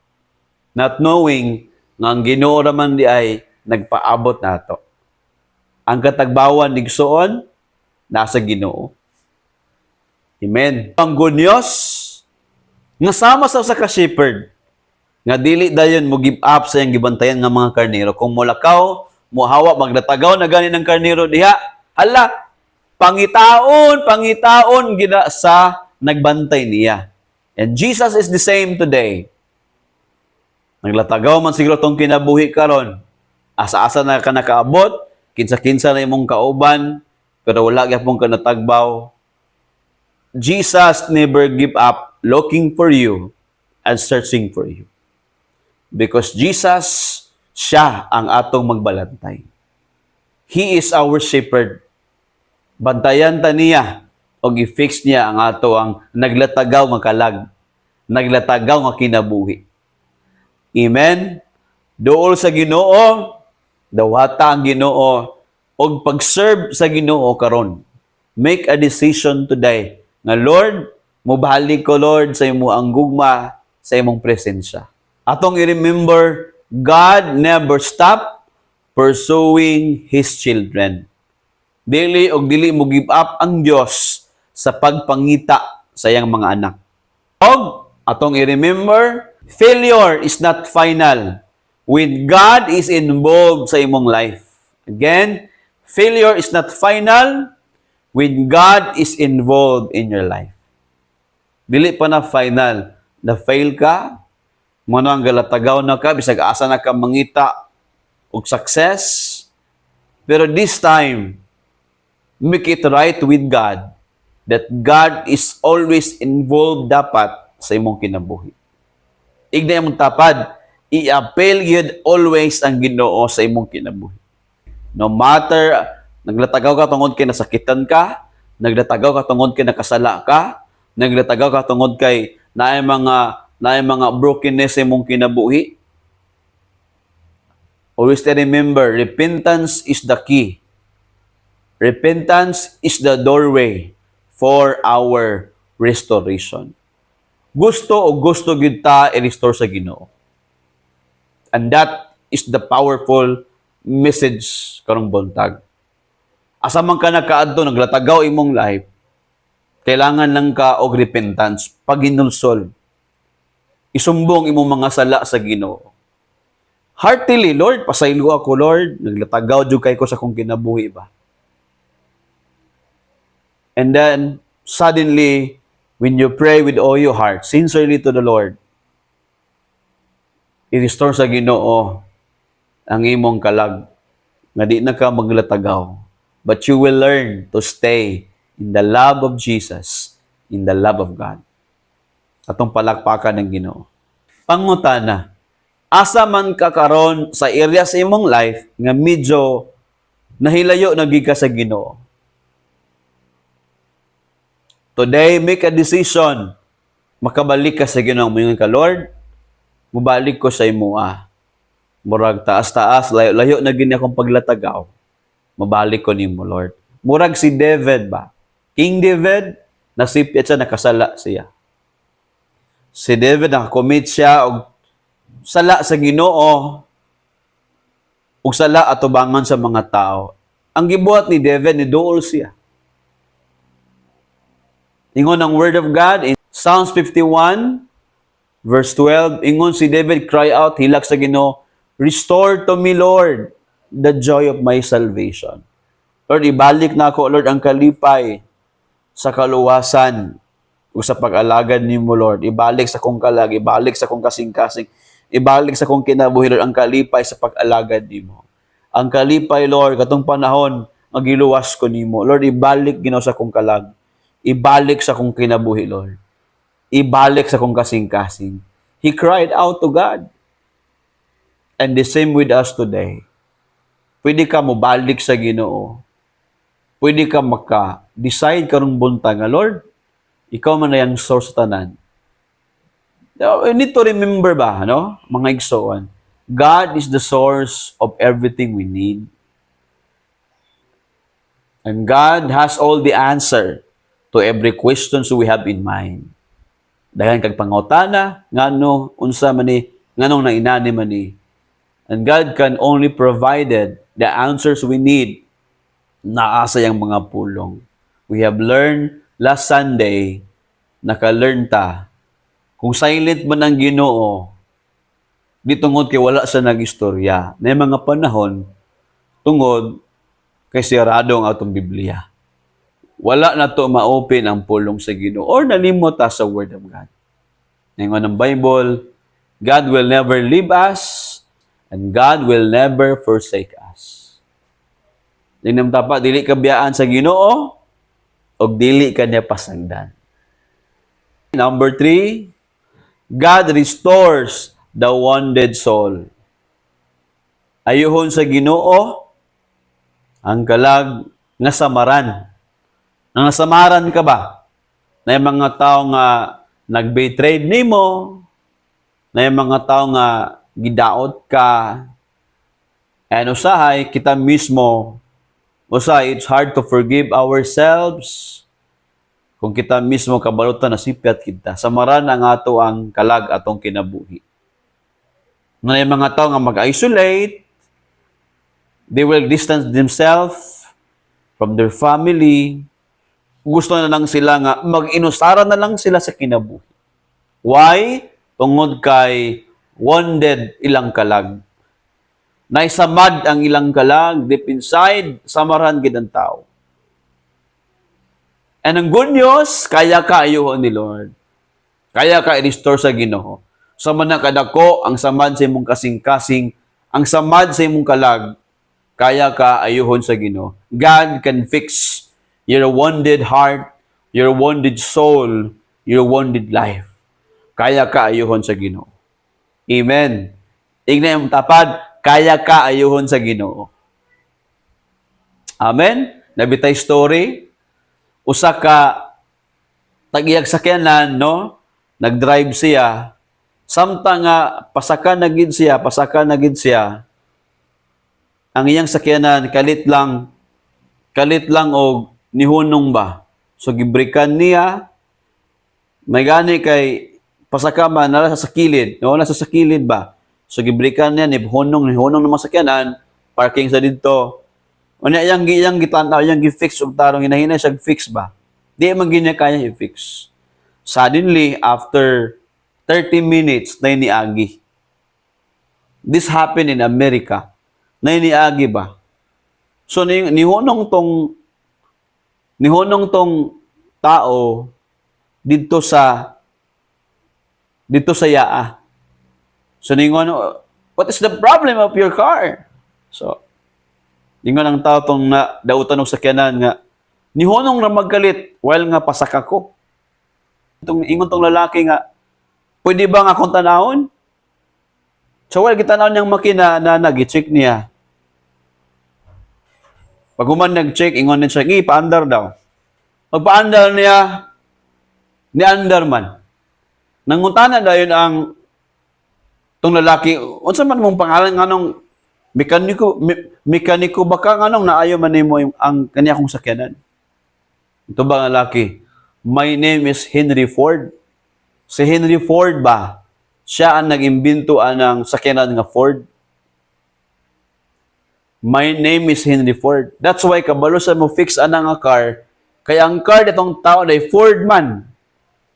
Not knowing nga ang Ginoo raman di ay nagpaabot nato. Ang katagbawan nigsuon nasa Ginoo. Amen. Ang good news nga sama sa usa ka shepherd nga dili dayon mo give up sa iyang gibantayan nga mga karnero. Kung mulakaw, muhawa maglatagaw na gani ng karnero diha, hala, pangitaon gina sa nagbantay niya. And Jesus is the same today. Naglatagaw man siguro tong kinabuhi karon. Asa-asa na ka nakaabot, kinsa-kinsa na imong kauban, pero wala gyapon ka natagbaw. Jesus never give up looking for you and searching for you. Because Jesus, siya ang atong magbalantay. He is our shepherd. Bantayan ta niya o i-fix niya ang ato ang naglatagaw nga kalag, naglatagaw nga kinabuhi. Amen? Dool sa Ginoo, dawata ang Ginoo, og pag-serve sa Ginoo karon. Make a decision today nga Lord, mubalik ko Lord sa imo ang gugma sa imong presensya. Atong i-remember, God never stop pursuing His children. Dili mo give up ang Dios sa pagpangita sa iyang mga anak. Og atong i-remember, failure is not final when God is involved sa imong life. Again, failure is not final when God is involved in your life. Dili pa na final. Na-fail ka, mano ang galatagaw na ka, bisag asa na ka mangita og success. Pero this time, make it right with God that God is always involved dapat sa imong kinabuhi. Ignay mong tapad, i-appeal yun always ang Ginoo sa imong kinabuhi. No matter, naglatagaw ka tungod kay nasakitan ka, naglatagaw ka tungod kay nakasala ka, naglatagaw ka tungod kay naay mga brokenness sa imong kinabuhi. Always remember, repentance is the key. Repentance is the doorway for our restoration. Gusto gyud ta i-restore sa Ginoo. And that is the powerful message karong buntag. Asa man ka nakaadto naglatagaw imong life, kailangan lang ka og repentance, paghinulsol. Isumbong imong mga sala sa Ginoo. Heartily, Lord, pasaylo ako, Lord, naglatagaw jud kay ko sa kong kinabuhi ba. And then, suddenly, when you pray with all your heart, sincerely to the Lord, i-restore sa Ginoo ang imong kalag, nga di na ka maglatagaw. But you will learn to stay in the love of Jesus, in the love of God. Atong palakpakan ng Ginoo. Pangutana, asa man ka karon sa area sa imong life nga medyo nahilayo na gid ka sa Ginoo. Today, make a decision. Makabalik ka sa Ginoo. Moingon ka, Lord, mubalik ko sa imo Murag taas-taas, layo-layo na gini akong paglatagaw. Mabalik ko nimo, Lord. Murag si David ba? King David, nasipit siya, nakasala siya. Si David, nakakommit siya og sala sa Ginoo ug sala atubangan sa mga tao. Ang gibuhat ni David, ni duol siya. Ingon ang Word of God in Psalms 51, verse 12, ingon si David, cry out, hilak sa Ginoo, restore to me, Lord, the joy of my salvation. Lord, ibalik na ako, Lord, ang kalipay sa kaluwasan o sa pag-alagad ni mo, Lord. Ibalik sa kong kalag, ibalik sa kong kasing-kasing, ibalik sa kong kinabuhi, Lord, ang kalipay sa pag-alagad ni mo. Ang kalipay, Lord, katong panahon, magiluwas ko ni mo. Lord, ibalik, Ginoo, sa kong kalag. Ibalik sa kong kinabuhi, Lord. Ibalik sa kong kasing-kasing. He cried out to God. And the same with us today. Pwede ka mo balik sa Ginoo. Pwede ka maka-decide karong buntag nga, Lord, ikaw man na yung source sa tanan. You need to remember ba, mga igsoon, God is the source of everything we need. And God has all the answer to every question we have in mind. Dagan kag pangutana, ngano, unsa man ni, nganong nainani man ni. And God can only provided the answers we need na asa yang mga pulong. We have learned last Sunday, naka-learn ta, kung silent man ang Ginoo, di tungod kay wala sa nag-istorya. Na mga panahon, tungod kay sirado ang atong Biblia. Wala na to ma-open ang pulong sa Ginoo or nalimot ta sa Word of God. Ngayon ng Bible, God will never leave us and God will never forsake us. Dinam tapat, dili ka biyaan sa Ginoo o dili ka niya pasagdan. Number 3, God restores the wounded soul. Ayuhon sa Ginoo Ang kalag nga samaran. Ang nasamaran ka ba? Na yung mga tao nga nag-betray nimo, na yung mga tao nga gidaot ka, and usahay kita mismo, usahay it's hard to forgive ourselves kung kita mismo kabalutan na sipyat kita. Samaran ang ato ang kalag atong kinabuhi. Na yung mga tao nga mag-isolate, they will distance themselves from their family. Gusto na lang sila nga, mag-inusara na lang sila sa kinabuhi. Why? Tungod kay wounded ilang kalag. Naisamad ang ilang kalag, deep inside, samaran gid ang tao. And ang good news, kaya ka ayuhon ni Lord. Kaya ka i-restore sa Ginoo. Sa man kadako, ang samad sa imong kasing-kasing, ang samad sa imong kalag, kaya ka ayuhon sa Ginoo. God can fix your wounded heart, your wounded soul, your wounded life. Kaya ka ayuhon sa Ginoo. Amen. Tingnan yung tapad, kaya ka ayuhon sa Ginoo. Amen. Nabitay story. Usa ka tagiyag sakyanan, no? Nag-drive siya. Samtang nga pasaka na gid siya. Ang iyang sakyanan kalit lang og nihunong ba. So gibrikan niya. May gani kay pasaka man nasa sa kilid, no? Nasa sa kilid ba. So gibrikan niya nihunong ng masakyanan, parking sa didto. Unya iyang gitanaw, iyang gi-fix og tarong hinahinay siya fix ba. Di man ginya kaya i-fix. Suddenly after 30 minutes na iniagi. This happened in America. Na iniagi ba? So nihunong tong tao dito sa yaa. So ningon, what is the problem of your car? So ningon ang tao tong dautan og sakyanan nga nihunong ra magkalit while nga pasaka ko. Ingon tong lalaki nga, pwede ba nga akong tanawon? So while gitanawon niyang makina na nag-check niya. Pag human nag-check, ingon niya siya, paandar daw. Pagpaandar niya, ni andar man. Nangutana dayon ang tong lalaki, unsa man mong pangalan nganong mekaniko baka nganong naayo man nimo ang kaniya kong sakyanan. Ito ba nga lalaki? My name is Henry Ford. Si Henry Ford ba? Siya ang nag-imbento ng sakyanan nga Ford. My name is Henry Ford. That's why kabalo sa mo fix ana nga car. Kaya ang car itong tao ay Ford man.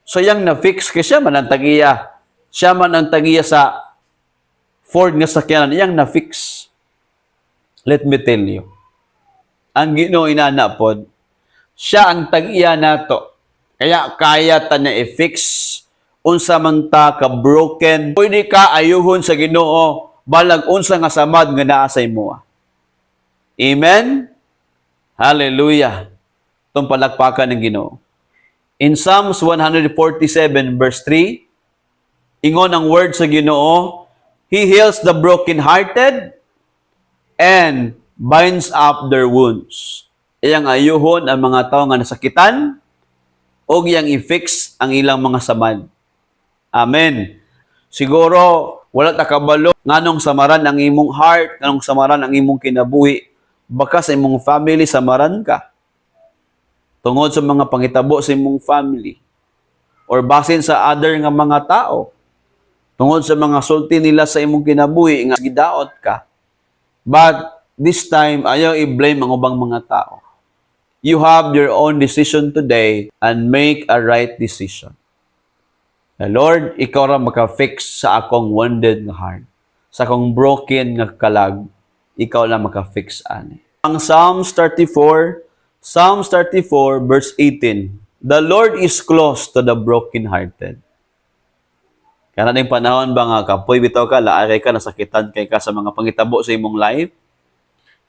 So yang na-fix kay siya man ang tagiya. Siya man ang tagiya sa Ford nga sakyanan. Yang na-fix. Let me tell you. Ang Ginoo inana pod, siya ang tagiya nato. Kaya kaya ta na i-fix unsa man ta ka broken. Pwede ka ayuhon sa Ginoo balag unsa nga samad nga naa sa imo. Amen? Hallelujah. Itong palakpakan ng Ginoo. In Psalms 147 verse 3, ingon ang word sa Ginoo, He heals the brokenhearted and binds up their wounds. Iyang ayuhon ang mga tao nga nasakitan o iyang i-fix ang ilang mga samad. Amen. Siguro, wala ta kabalo nganong samaran ang imong heart, nganong samaran ang imong kinabuhi. Baka sa imong family, samaran ka. Tungod sa mga pangitabo sa imong family. Or basin sa other nga mga tao. Tungod sa mga sulti nila sa imong kinabuhi, nga gidaot ka. But this time, ayaw i-blame ang ubang mga tao. You have your own decision today and make a right decision. The Lord, ikaw ra maka-fix sa akong wounded nga heart. Sa akong broken nga kalag, ikaw lang maka-fix ani. Ang Psalms 34 verse 18. The Lord is close to the brokenhearted. Kaya na yung panahon ba nga kapoy bitaw ka, laari ka, nasakitan kay ka sa mga pangitabo sa imong life.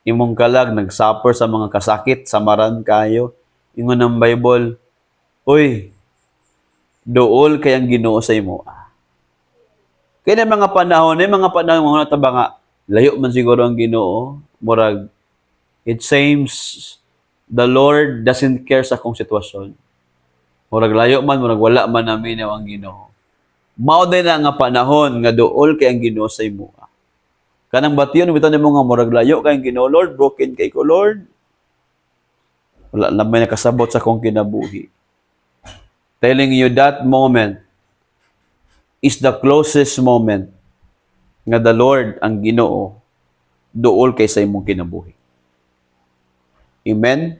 Imong kalag, nagsuffer sa mga kasakit, samaran kayo. Ingon ng Bible, uy, dool kayang Ginoo sa imo. Kaya mga panahon mga taba nga, layo man siguro ang Ginoo, murag, it seems the Lord doesn't care sa akong sitwasyon. Murag layo man, murag wala man namin ang Ginoo. Mao din na nga panahon nga duol kay ang Ginoo sa imo. Kanang bation bitaw nimo nga murag layo kay ang Ginoo, Lord, broken kay ko, Lord. Wala na may nakasabot sa akong kinabuhi. Telling you that moment is the closest moment nga the Lord ang Ginoo duol kay sa imong kinabuhi. Amen?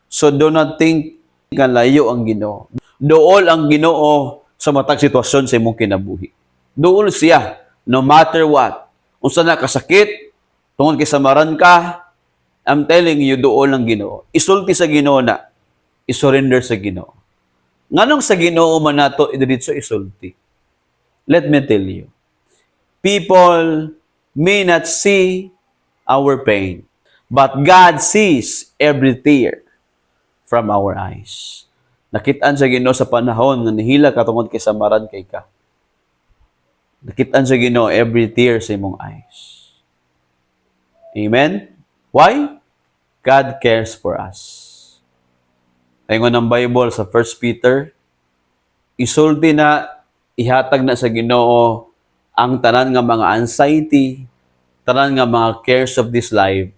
So do not think nga layo ang Ginoo. Duol ang Ginoo sa matag sitwasyon sa imong kinabuhi. Duol siya no matter what. Unsa na kasakit, tungod kay samaran ka, I'm telling you, duol ang Ginoo. Isulti sa Ginoo na. Isurrender sa Ginoo. Nganong sa Ginoo man nato idiretso isulti? Let me tell you. People may not see our pain, but God sees every tear from our eyes. Nakitaan sa Ginoo sa panahon nga nihila ka tungod kay samaran kay ka. Nakitaan sa Ginoo every tear sa imong eyes. Amen? Why? God cares for us. Ayun ng Bible sa 1 Peter, isulti na, ihatag na sa Ginoo ang tanan nga mga anxiety, tanan nga mga cares of this life,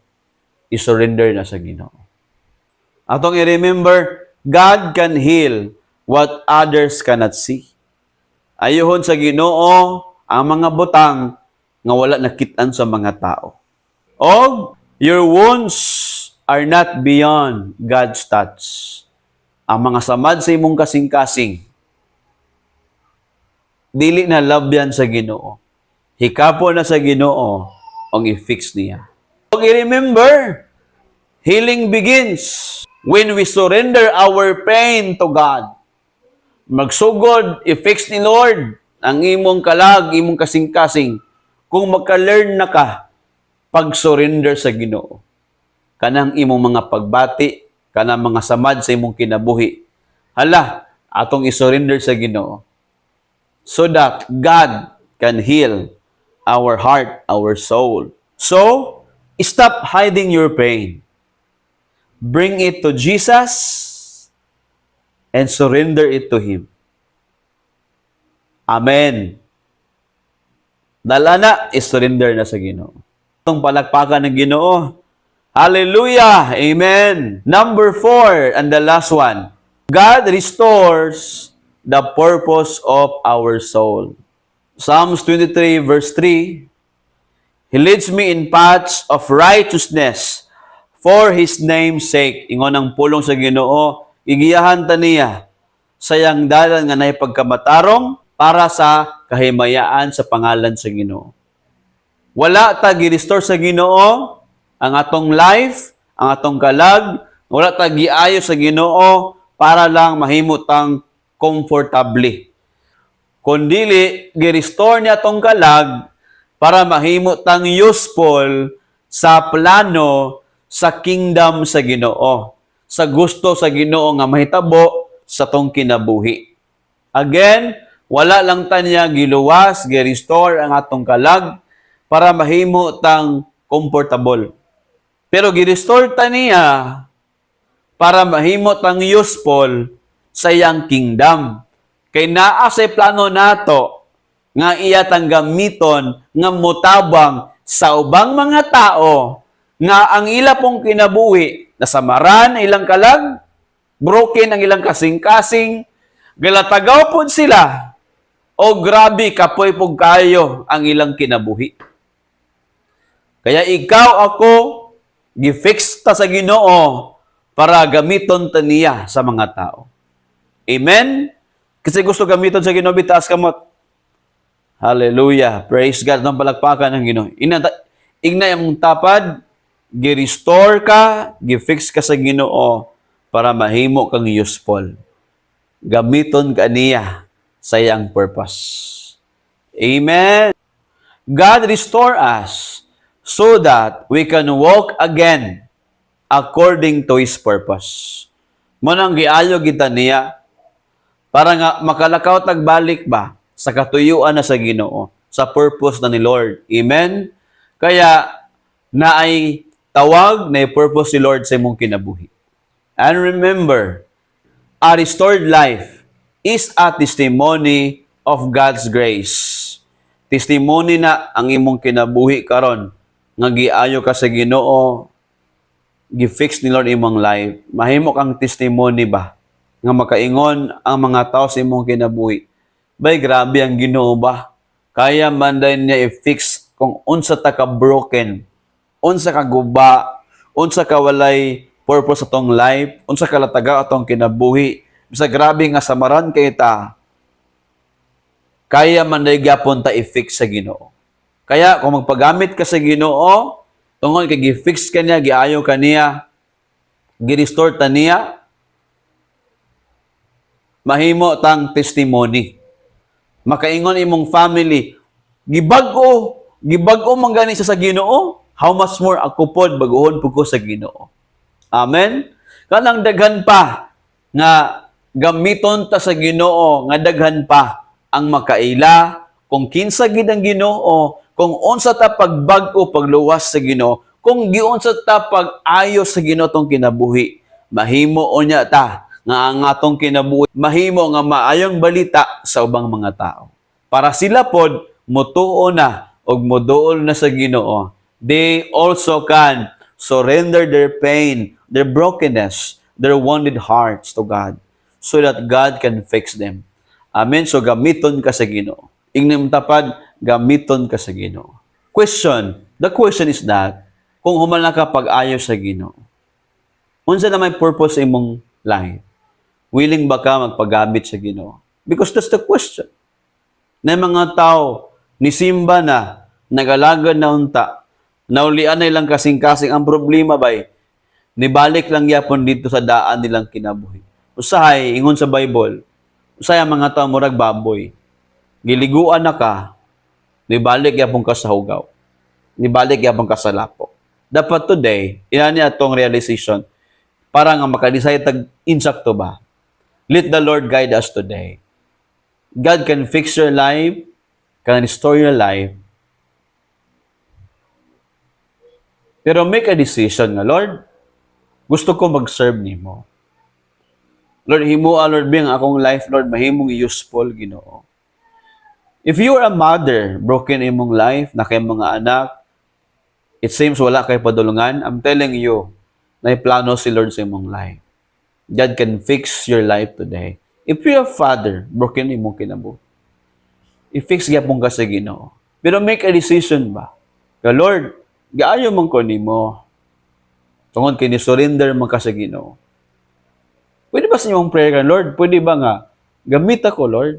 isurrender na sa Ginoo. Atong i-remember, God can heal what others cannot see. Ayuhon sa Ginoo ang mga butang nga wala nakitaan sa mga tao. O your wounds are not beyond God's touch. Ang mga samad sa imong kasing-kasing, dili na labyan sa Ginoo. Hikapo na sa Ginoo ang i-fix niya. Og i-remember, healing begins when we surrender our pain to God. Magsugod, i-fix ni Lord ang imong kalag, imong kasing-kasing. Kung magka-learn na ka, pag-surrender sa Ginoo. Kanang imong mga pagbati, kanang mga samad sa imong kinabuhi. Hala, atong i-surrender sa Ginoo. So that God can heal our heart, our soul. So, stop hiding your pain. Bring it to Jesus and surrender it to Him. Amen. Dala na, surrender na sa Ginoo. Itong palakpakan ng Ginoo. Hallelujah! Amen. Number 4, and the last one. God restores the purpose of our soul. Psalms 23 verse 3, He leads me in paths of righteousness for His name's sake. Ingon ang pulong sa Ginoo, igiyahan ta niya sayang dalan nga nay pagkamatarong para sa kahimayaan sa pangalan sa Ginoo. Wala ta gi-restore sa Ginoo ang atong life, ang atong kalag, wala ta giayo sa Ginoo para lang mahimo tang comfortably. Kundili gi-restore niya atong kalag para mahimo tang useful sa plano sa kingdom sa Ginoo, sa gusto sa Ginoo nga mahitabo sa tong kinabuhi. Again, wala lang ta niya giluwas, gi-restore ang atong kalag para mahimo tang comfortable. Pero gi-restore ta niya para mahimo tang useful sa iyang kingdom. Kay naa sa plano nato nga iya tang gamiton nga motabang sa ubang mga tao nga ang ila pong kinabuhi nasamaran ang ilang kalag, broken ang ilang kasing-kasing, galatagaw pod sila o grabe kapoy pog kayo ang ilang kinabuhi. Kaya ikaw ako gi-fix ta sa Ginoo para gamiton ta niya sa mga tao. Amen? Kasi gusto gamiton sa Ginoo bitaas kamot. Hallelujah. Praise God. Nang palakpakan ng Ginoo. Ignay ang tapad, gi-restore ka, gi-fix ka sa Ginoo para mahimo kang useful. Gamiton ka niya sa iyang purpose. Amen. God restore us so that we can walk again according to His purpose. Manang giayo kita niya para nga makalakaw tagbalik ba sa katuyuan na sa Ginoo, sa purpose na ni Lord. Amen? Kaya naay tawag na purpose si Lord sa imong kinabuhi. And remember, a restored life is a testimony of God's grace. Testimony na ang imong kinabuhi karon nga giayo ka sa Ginoo, gi-fix ni Lord imong life. Mahimo kang testimony ba nga makaingon ang mga tao sa imong kinabuhi. Bay, grabe ang Ginoo ba? Kaya man din niya i-fix kung unsa ta ka broken, unsa ka guba, unsa ka walay purpose atong life, unsa ka lataga atong kinabuhi. Bisa grabe nga samaran kay ta. Kaya man day gyapon ta i-fix sa Ginoo. Kaya kung magpagamit ka sa Ginoo, tungod kay gi-fix ka niya, giayo ka niya, gi-restore ta niya, mahimo tang testimony. Makaingon imong family, gibag-o man gani sa Ginoo, how much more ako pod baguhon pud ko sa Ginoo. Amen. Kanang daghan pa nga gamiton ta sa Ginoo, nga daghan pa ang makaila kung kinsa gid ang Ginoo, kung unsa ta pagbag-o pagluwas sa Ginoo, kung giunsa ta pag-ayo sa Ginoo tong kinabuhi, mahimo unya ta nga ang atong kinabuhi mahimo nga maayong balita sa ubang mga tao. Para sila pod motuo na og moduol na sa Ginoo, they also can surrender their pain, their brokenness, their wounded hearts to God so that God can fix them. Amen. So gamiton ka sa Ginoo. Ingnim tapad, gamiton ka sa Ginoo. The question is that, kung humana ka pag-ayo sa Ginoo, unsa na may purpose sa imong life? Willing ba ka magpagamit sa Ginoo? Because that's the question. Na mga tao, ni Simba na, nagalagad na unta, naulian na ilang kasing-kasing ang problema bay, nibalik lang yapon dito sa daan nilang kinabuhi. Usahay, ingon sa Bible, usahay ang mga tao murag baboy. Giliguan na ka, nibalik yapon ka sa hugaw. Nibalik yapon ka sa lapo. Dapat today, inani atong realization, para nga makadeside tag insakto ba? Let the Lord guide us today. God can fix your life, can restore your life. Pero make a decision nga, Lord, gusto ko mag-serve nimo. Lord, himo Lord, bing akong life, Lord, mahimong useful, Ginoo. If you are a mother, broken imong life, na kay mga anak, it seems wala kay padulungan, I'm telling you, na plano si Lord sa imong life. God can fix your life today. If you're a father, broken imong kinabuhi, i-fix gyapon ka sa Ginoo. Pero make a decision ba? Ka Lord, gaayo man ko nimo. Tungod kay ni surrender man ka sa Ginoo. Pwede ba sa imong prayer ka, Lord? Pwede ba nga gamit ako, Lord?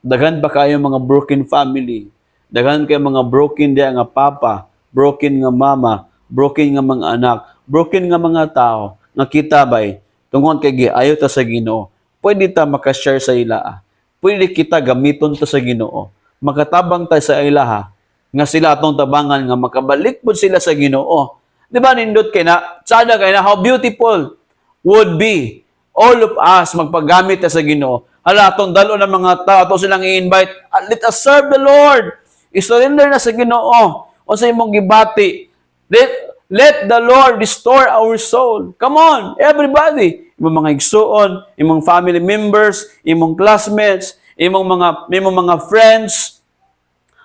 Daghan ba kayo mga broken family? Daghan kayo mga broken dia nga papa, broken nga mama, broken nga mga anak, broken nga mga tao, nga kita bay, tungod kay giayo ta sa Ginoo. Pwede ta maka-share sa ila. Pwede kita gamiton ta sa Ginoo. Makatabang ta sa ila nga sila atong tabangan nga makabalik pud sila sa Ginoo. Di ba nindot kay na, sada kay na, how beautiful would be all of us magpagamit ta sa Ginoo. Hala, atong dalo ng mga tao, atong silang i-invite, let us serve the Lord. I-surrender na sa Ginoo. O sa imong gibati, let the Lord restore our soul. Come on, everybody. Imong mga igsuon, imong family members, imong classmates, imong mga friends,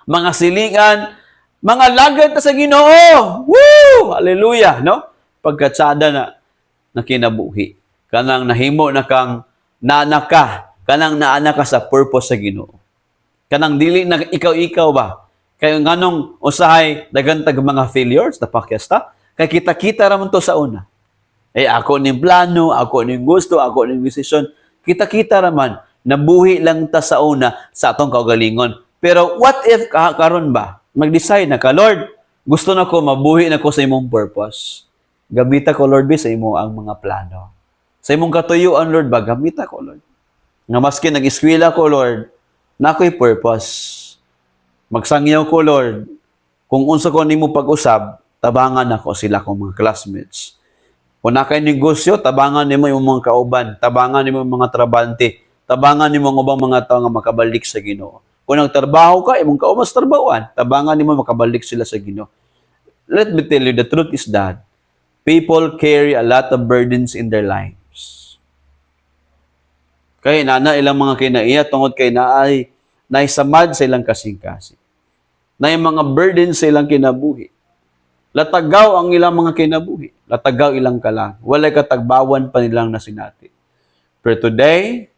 mga silingan, mga lagad ta sa Ginoo. Woo! Hallelujah, no? Pagkatsada na kinabuhi. Kanang nahimo na kang naanak ka, kanang naanak ka sa purpose sa Ginoo. Kanang dili na ikaw ba? Kaya nganong usahay dagantag mga failures na pakyasta, kay kita-kita raman to sa una. Ako ning plano, ako ning gusto, ako ning decision, kita-kita raman, nabuhi lang ta sa una sa atong kaugalingon. Pero what if karon ba, mag-decide na ka, Lord, gusto na ko, mabuhi na ko sa imong purpose. Gamita ko, Lord, sa imo ang mga plano. Sa imong katuyuan, Lord, ba, gamita ko, Lord. Nga maski nag-eskwela ko, Lord, na ako'y purpose. Magsangyaw ko, Lord, kung unsa ko nimo pag-usab, tabangan ako sila kong mga classmates. Kung na kay negosyo, tabangan nimo yung mga kauban, tabangan nimo yung mga trabante, tabangan nimo ang ubang mga tao nga makabalik sa Ginoo. Kung nagtrabaho ka, imong kauban sa trabahoan, tabangan nimo makabalik sila sa Ginoo. Let me tell you, the truth is that people carry a lot of burdens in their lives. Kaya ilang mga kinaiya tungod kay naisamad sa ilang kasing-kasing. Na yung mga burdens sa ilang kinabuhi. Latagaw ang ilang mga kinabuhi. Latagaw ilang kalang. Walay katagbawan pa nilang nasinati. Pero today,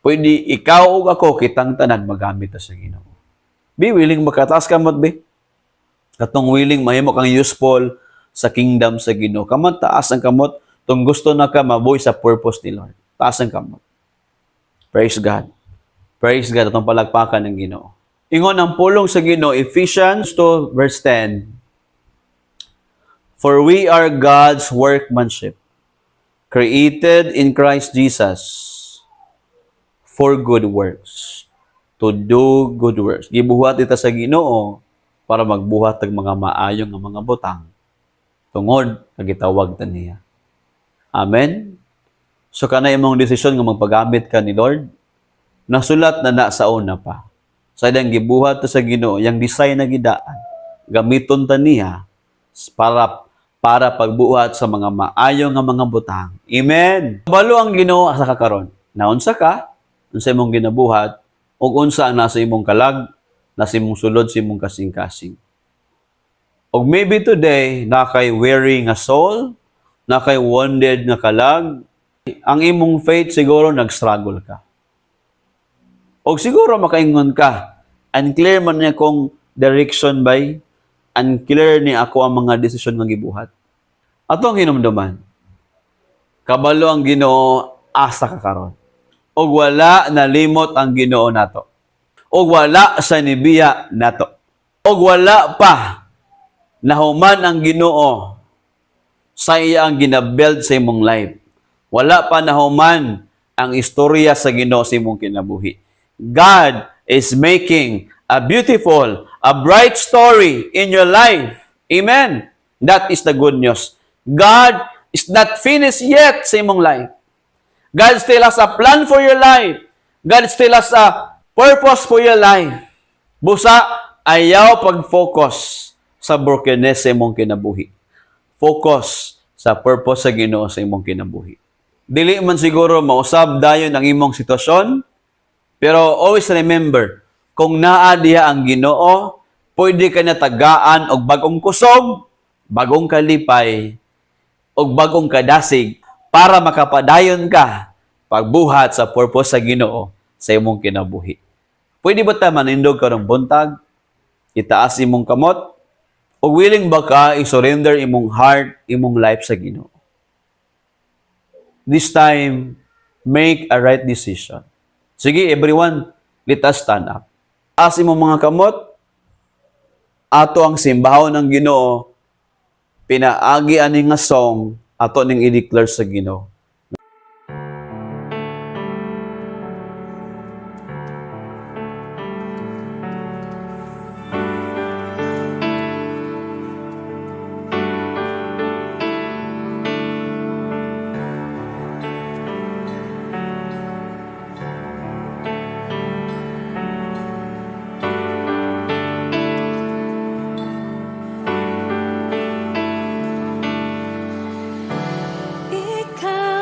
pwede ikaw o ako kitang tanan magamit sa Ginoo. Be willing makataas kamot, be. Katong willing mahimo kang useful sa kingdom sa Ginoo. Kamot taas ang kamot tung gusto na ka mabuhay sa purpose ni Lord. Taas ang kamot. Praise God. Praise God atong palagpakan ng Ginoo. Ingon ang pulong sa Ginoo, Ephesians 2 verse 10. For we are God's workmanship, created in Christ Jesus for good works. To do good works. Gibuhat ita sa Ginoo para magbuhat ng mga maayong nga mga butang. Tungod, nagitawag ta niya. Amen? So, kana imong desisyon nga magpagamit ka ni Lord, nasulat na sa una pa. Sa dang gibuhat ta sa Ginoo, yang design na gidaan, gamiton ta niya para pagbuhat sa mga maayong nga mga butang. Amen. Balo ang Ginoo sa kakaron. Naunsa ka, unsa imong ginabuhat, ug unsa ang nasa imong kalag, nasa imong sulod sa imong kasing-kasing. Og maybe today, na kay weary nga soul, na kay wounded nga kalag, ang imong faith siguro nag-struggle ka. Og siguro makaingon ka, unclear man niya kung direction by, unclear ni ako ang mga desisyon nga gibuhat. Atong hinumduman, kabalo ang Ginoo asa ka karon. Og wala nalimot ang Ginoo nato. Og wala sa nibiya nato. Og wala pa nahuman ang Ginoo sa iya ang ginabuild sa imong life. Wala pa nahuman ang istorya sa Ginoo sa imong kinabuhi. God is making a beautiful, a bright story in your life. Amen. That is the good news. God is not finished yet sa imong life. God still has a plan for your life. God still has a purpose for your life. Busa, ayaw pag-focus sa brokenness sa imong kinabuhi. Focus sa purpose sa Ginoo sa imong kinabuhi. Dili man siguro mausab dayon ang imong sitwasyon, pero always remember, kung naa diha ang Ginoo, pwede ka na tagaan og bagong kusog, bagong kalipay, og bagong kadasig para makapadayon ka pagbuhat sa purpose sa Ginoo sa imong kinabuhi. Pwede ba ta manindog karong buntag, itaas imong kamot, o willing ba ka i-surrender imong heart, imong life sa Ginoo? This time, make a right decision. Sige, everyone, let us stand up. As imong mga kamot, ato ang simbahon ng Ginoo, pinaagi ani nga song, ato ning i-declare sa Ginoo. Ikaw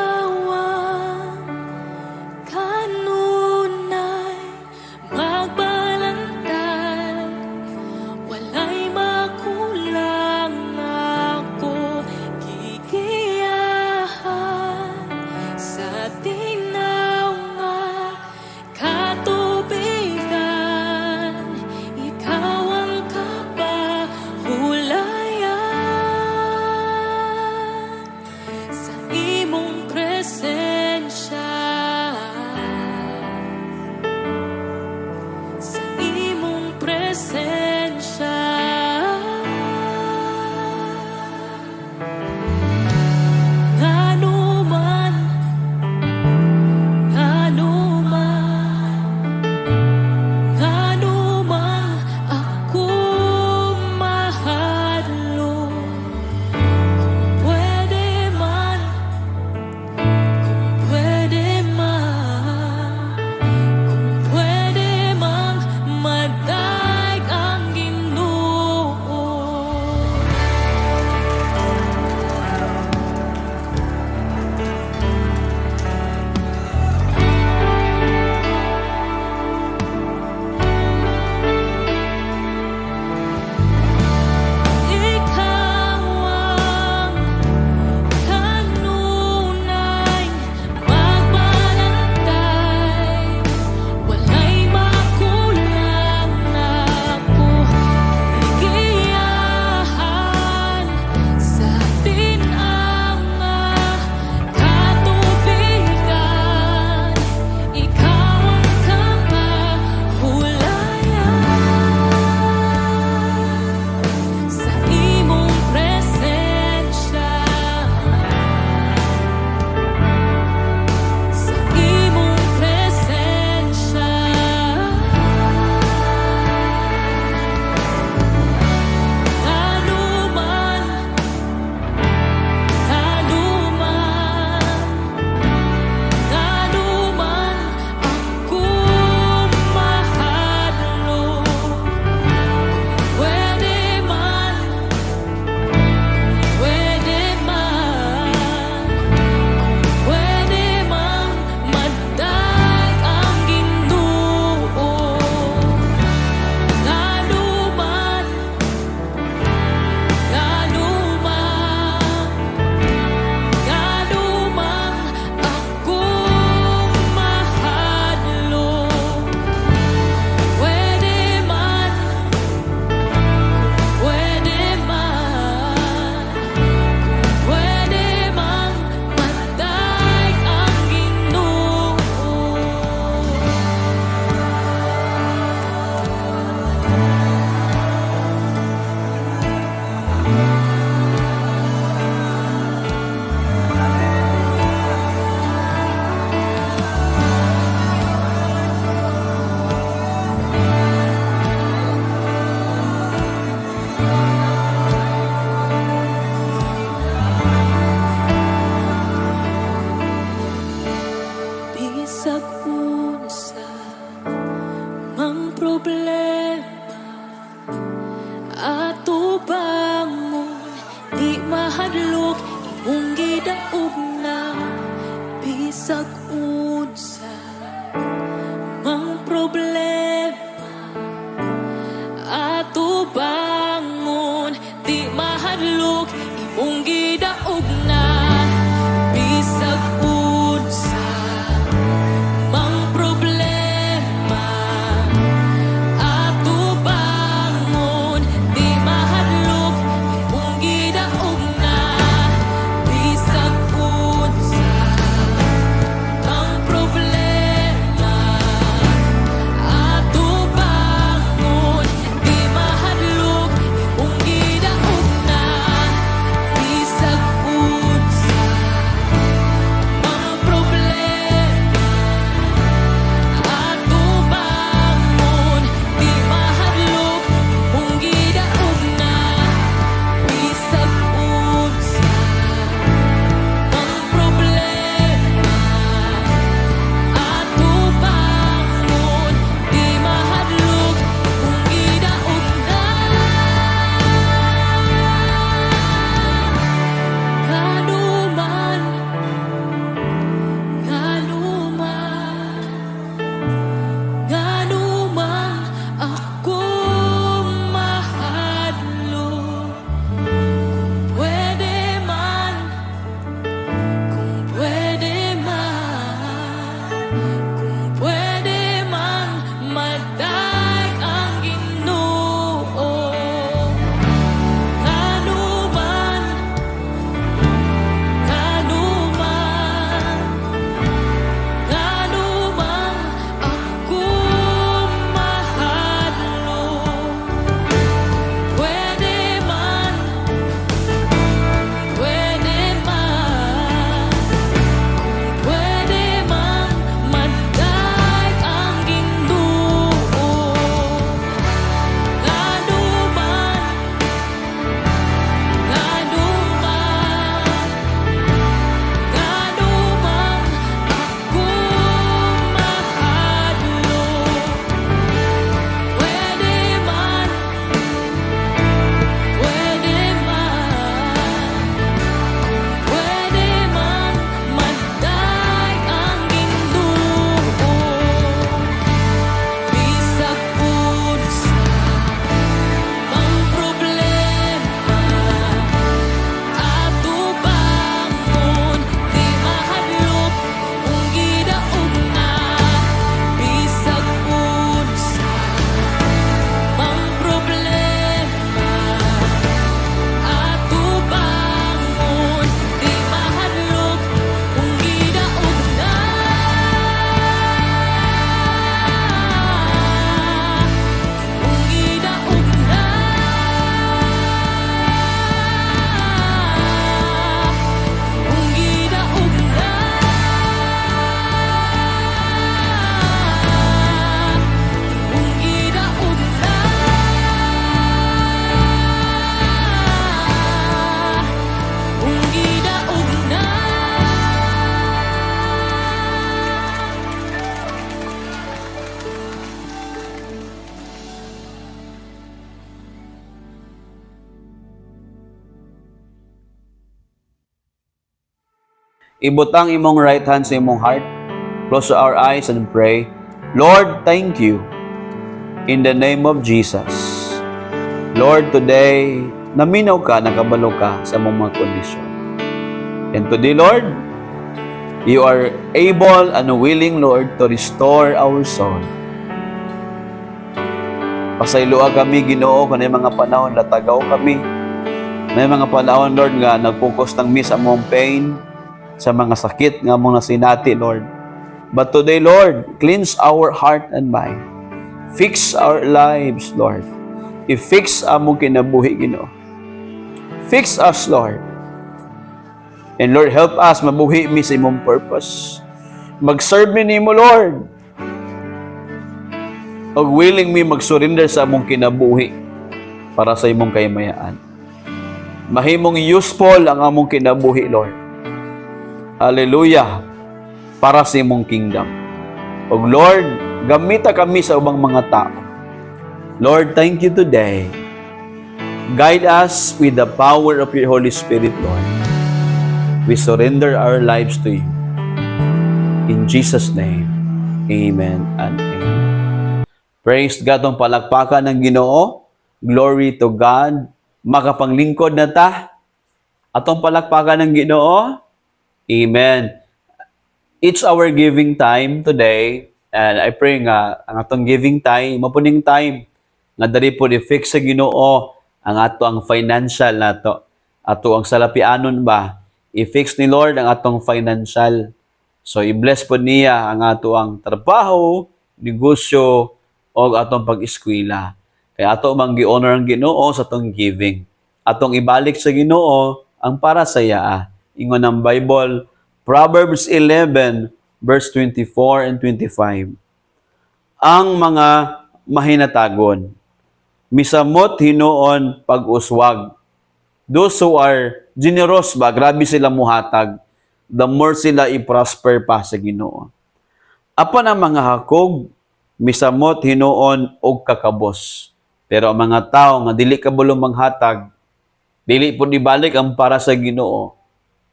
imong gidaog na bisag unsa mang problema ato bangon di mahadlok imong gidaog na bisag unsa mang problema ato bangon di mahadlok imong gidaog na bisag unsa mang problema ato bangon di mahadlok imong gidaog na bisag unsa mang problema ato bangon di mahadlok imong gidaog na bisag unsa mang problema ato bangon di mahadlok imong gidaog na nganuman ako mahadlok pwede man kung pwede man maday ang Ginoo nganuman ako mahadlok pwede man maday ang Ginoo nganuman ako mahadlok pwede man maday ang Ginoo bisag unsa mang problema ato bangon di mahadlok imong gidaog na bisag unsa mang problema ato bangon di mahadlok imong gidaog na imong gidaog na imong gidaog na imong gidaog na imong gidaog na Ibutang imong right hand sa imong heart. Close our eyes and pray. Lord, thank you. In the name of Jesus. Lord, today, naminaw ka, nakabalo ka sa mong mga kondisyon. And today, Lord, you are able and willing, Lord, to restore our soul. Pasayloa kami, Ginoo, kanay mga panahon, latagaw kami. May mga panahon, Lord, nga nag-focus ng miss among pain, sa mga sakit nga mong nasinati, Lord. But today, Lord, cleanse our heart and mind. Fix our lives, Lord. I-fix among kinabuhi, Ginoo. Fix us, Lord. And Lord, help us mabuhi mi sa imong purpose. Mag-serve mi nimo, Lord. Og willing mi mag-surrender sa among kinabuhi para sa imong kaymayaan. Mahimong useful ang among kinabuhi, Lord. Hallelujah. Para sa imong kingdom. O Lord, gamita kami sa ubang mga tao. Lord, thank you today. Guide us with the power of your Holy Spirit, Lord. We surrender our lives to you. In Jesus' name, amen and amen. Praise God, ang palakpakan ng Ginoo. Glory to God. Makapanglingkod na ta. Atong palakpakan ng Ginoo. Amen. It's our giving time today. And I pray nga, ang atong giving time, mapuning time, nga dali po i-fix sa Ginoo ang ato ang financial nato. Ato ang salapianon ba? I-fix ni Lord ang atong financial. So, i-bless po niya ang ato ang trabaho, negosyo, o atong pag-eskwela. Kaya ato mang gi-honor ang Ginoo sa atong giving. Atong ibalik sa Ginoo ang para sa yaa. Ingon ang Bible, Proverbs 11, verse 24 and 25. Ang mga mahinatagon, misamot hinuon pag-uswag. Those who are generous ba, grabe sila muhatag, the more sila i-prosper pa sa Ginoo. Apan ang mga hakog, misamot hinuon og kakabos. Pero ang mga tao nga dili kabulong manghatag, dili po ibalik ang para sa Ginoo,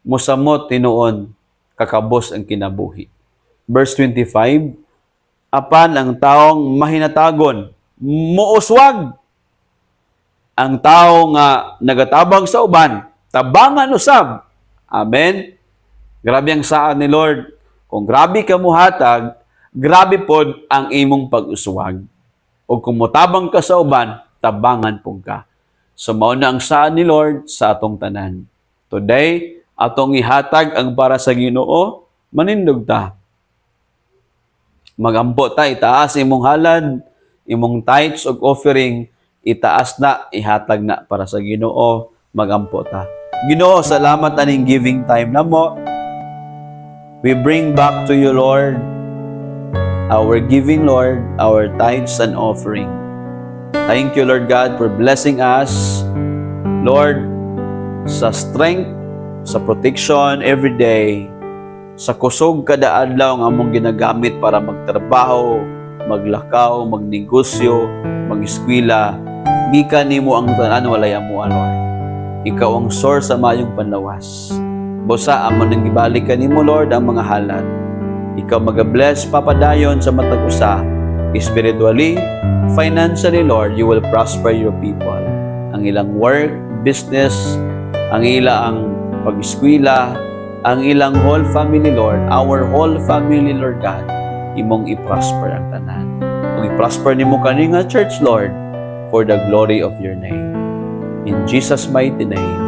musamot hinuon kakabos ang kinabuhi. Verse 25, apan ang taong mahinatagon, muuswag. Ang tao nga nagatabang sa uban, tabangan usab. Amen. Grabe ang saan ni Lord. Kung grabe ka muhatag, grabe pod ang imong pag-uswag. O kung mutabang ka sa uban, tabangan pong ka. So mao na ang saan ni Lord sa atong tanan. Today, atong ihatag ang para sa Ginoo, manindog ta. Magampo ta, itaas imong halad, imong tithes ug offering, itaas na, ihatag na para sa Ginoo, magampo ta. Ginoo, salamat aning giving time na mo. We bring back to you, Lord, our giving, Lord, our tithes and offering. Thank you, Lord God, for blessing us, Lord, sa strength, sa protection every day, sa kusog kada adlaw ang among ginagamit para magtrabaho, maglakaw, magnegosyo, mag-eskwela. Gikan nimo ang tanan walay amo, Lord. Ikaw ang source sa mayong panlawas. Busa amo nang gibalik kanimo, Lord, ang mga halad. Ikaw mag-bless papadayon sa matag usa, spiritually, financially, Lord, you will prosper your people. Ang ilang work, business, ang ilang pag-eskwela, ang ilang whole family, Lord, our whole family, Lord God, imong i-prosper ang tanan. Kung i-prosper nimo kani nga church, Lord, for the glory of your name. In Jesus' mighty name,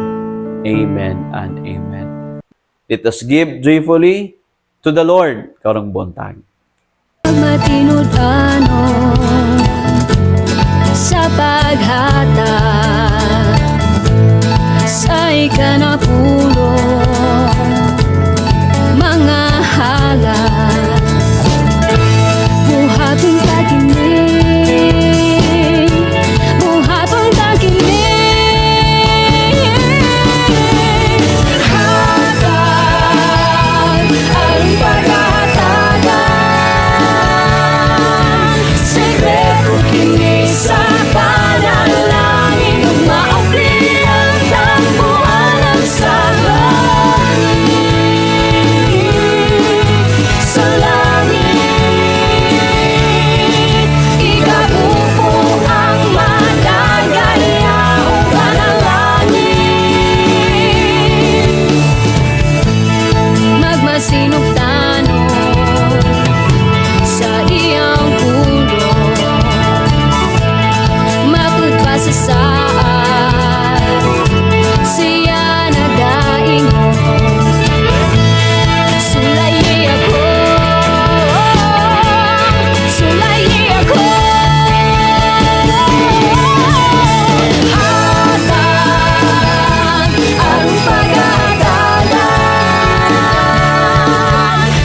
amen and amen. Let us give joyfully to the Lord karong buntag. Matinudano sa paghatag sa ikanapulong mga halad buhatong taginig buhatong taginig hatag ang paghahatagan sekreto kini sa panalangin umaukli ang tambuhan ng sa langit ikabuko ang madagayang panalangin magmasinong tanong sa iyang pulong mapagpasa saan siya nagaingon sulayi ako hatag ang paghahatagan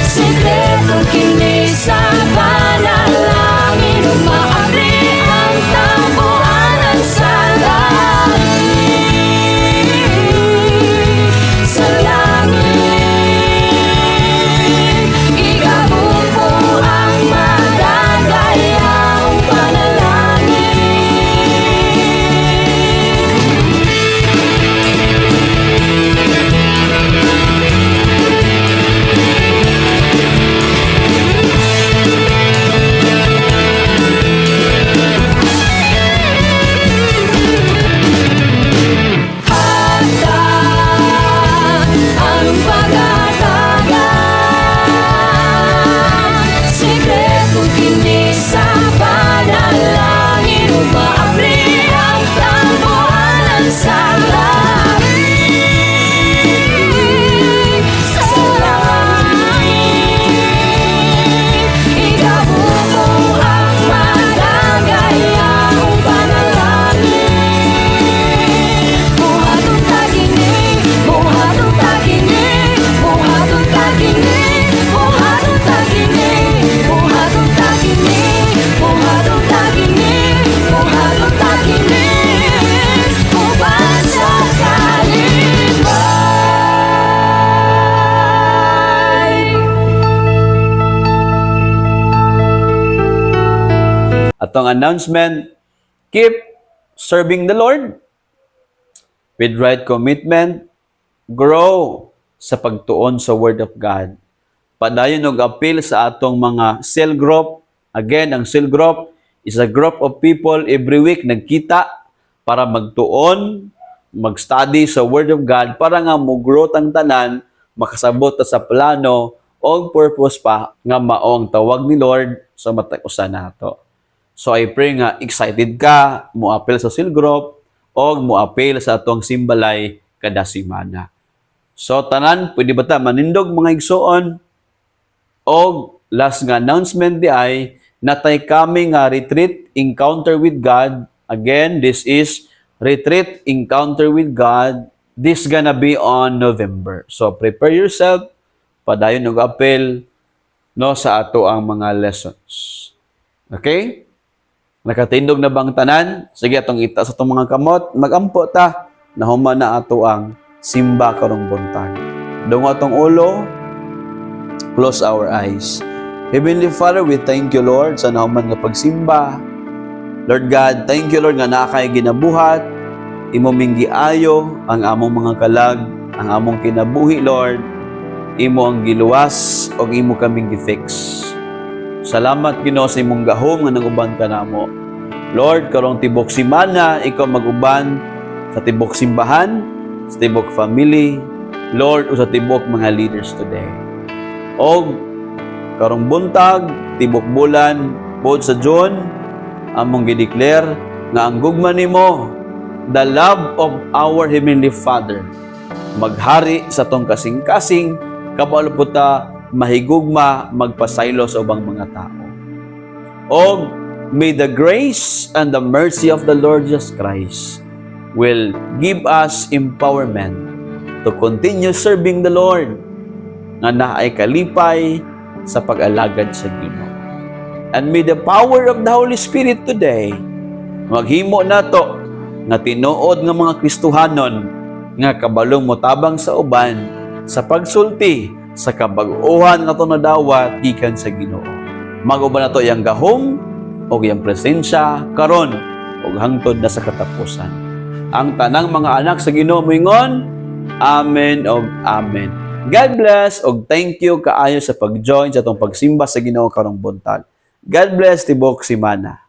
sekreto kini sa panalangin umaabri ang tambuhan sa langit Atong announcement, keep serving the Lord with right commitment, grow sa pagtuon sa Word of God. Padayon og appeal sa atong mga cell group. Again, ang cell group is a group of people every week nagkita para magtuon, mag-study sa Word of God para nga mo-grow tang tanan, makasabot ta sa plano o purpose pa nga maong tawag ni Lord sa matag usa nato. So I pray nga excited ka mo appeal sa cell group o mo appeal sa atong simbalay kada semana. So tanan pwede ba ta manindog mga igsoon? O last nga announcement di ay natay kami nga retreat encounter with God. Again, this is retreat encounter with God. This gonna be on November. So prepare yourself padayon og appeal no sa ato ang mga lessons. Okay? Nakatindog na bang tanan? Sige atong ita sa atong mga kamot, magampo ta na human na ato ang simba karong buntag. Dungo atong ulo, close our eyes. Heavenly Father, we thank you, Lord, sa naman nga pagsimba. Lord God, thank you, Lord, nga nakay ginabuhat. Imo minggi ayo ang among mga kalag, ang among kinabuhi, Lord. Imo ang giluwas o imo kaming gifix. Salamat, Ginoo, sa imong gahom nga naguban ka namo. Lord, karong tibok semana, ikaw maguban sa tibok simbahan, sa tibok family, Lord, o sa tibok mga leaders today. Og karong buntag, tibok bulan, pod sa June, among gideclare nga ang gugma nimo, the love of our Heavenly Father, maghari sa tong kasing-kasing, kabalo po ta mahigugma, magpasaylo sa ubang mga tao. Og may the grace and the mercy of the Lord Jesus Christ will give us empowerment to continue serving the Lord nga naay kalipay sa pag-alagad sa Ginoo. And may the power of the Holy Spirit today maghimo nato nga tinuod nga mga Kristohanon nga kabalong motabang sa uban sa pagsulti sa kabag-ohan nga tunadawat gikan sa Ginoo. Maguban nato iyang gahom o iyang presensya karon ug hangtod na sa katapusan. Ang tanang mga anak sa Ginoo moingon, Amen o Amen. God bless og thank you kaayo sa pag-join sa atong pagsimba sa Ginoo karong buntag. God bless tibok semana.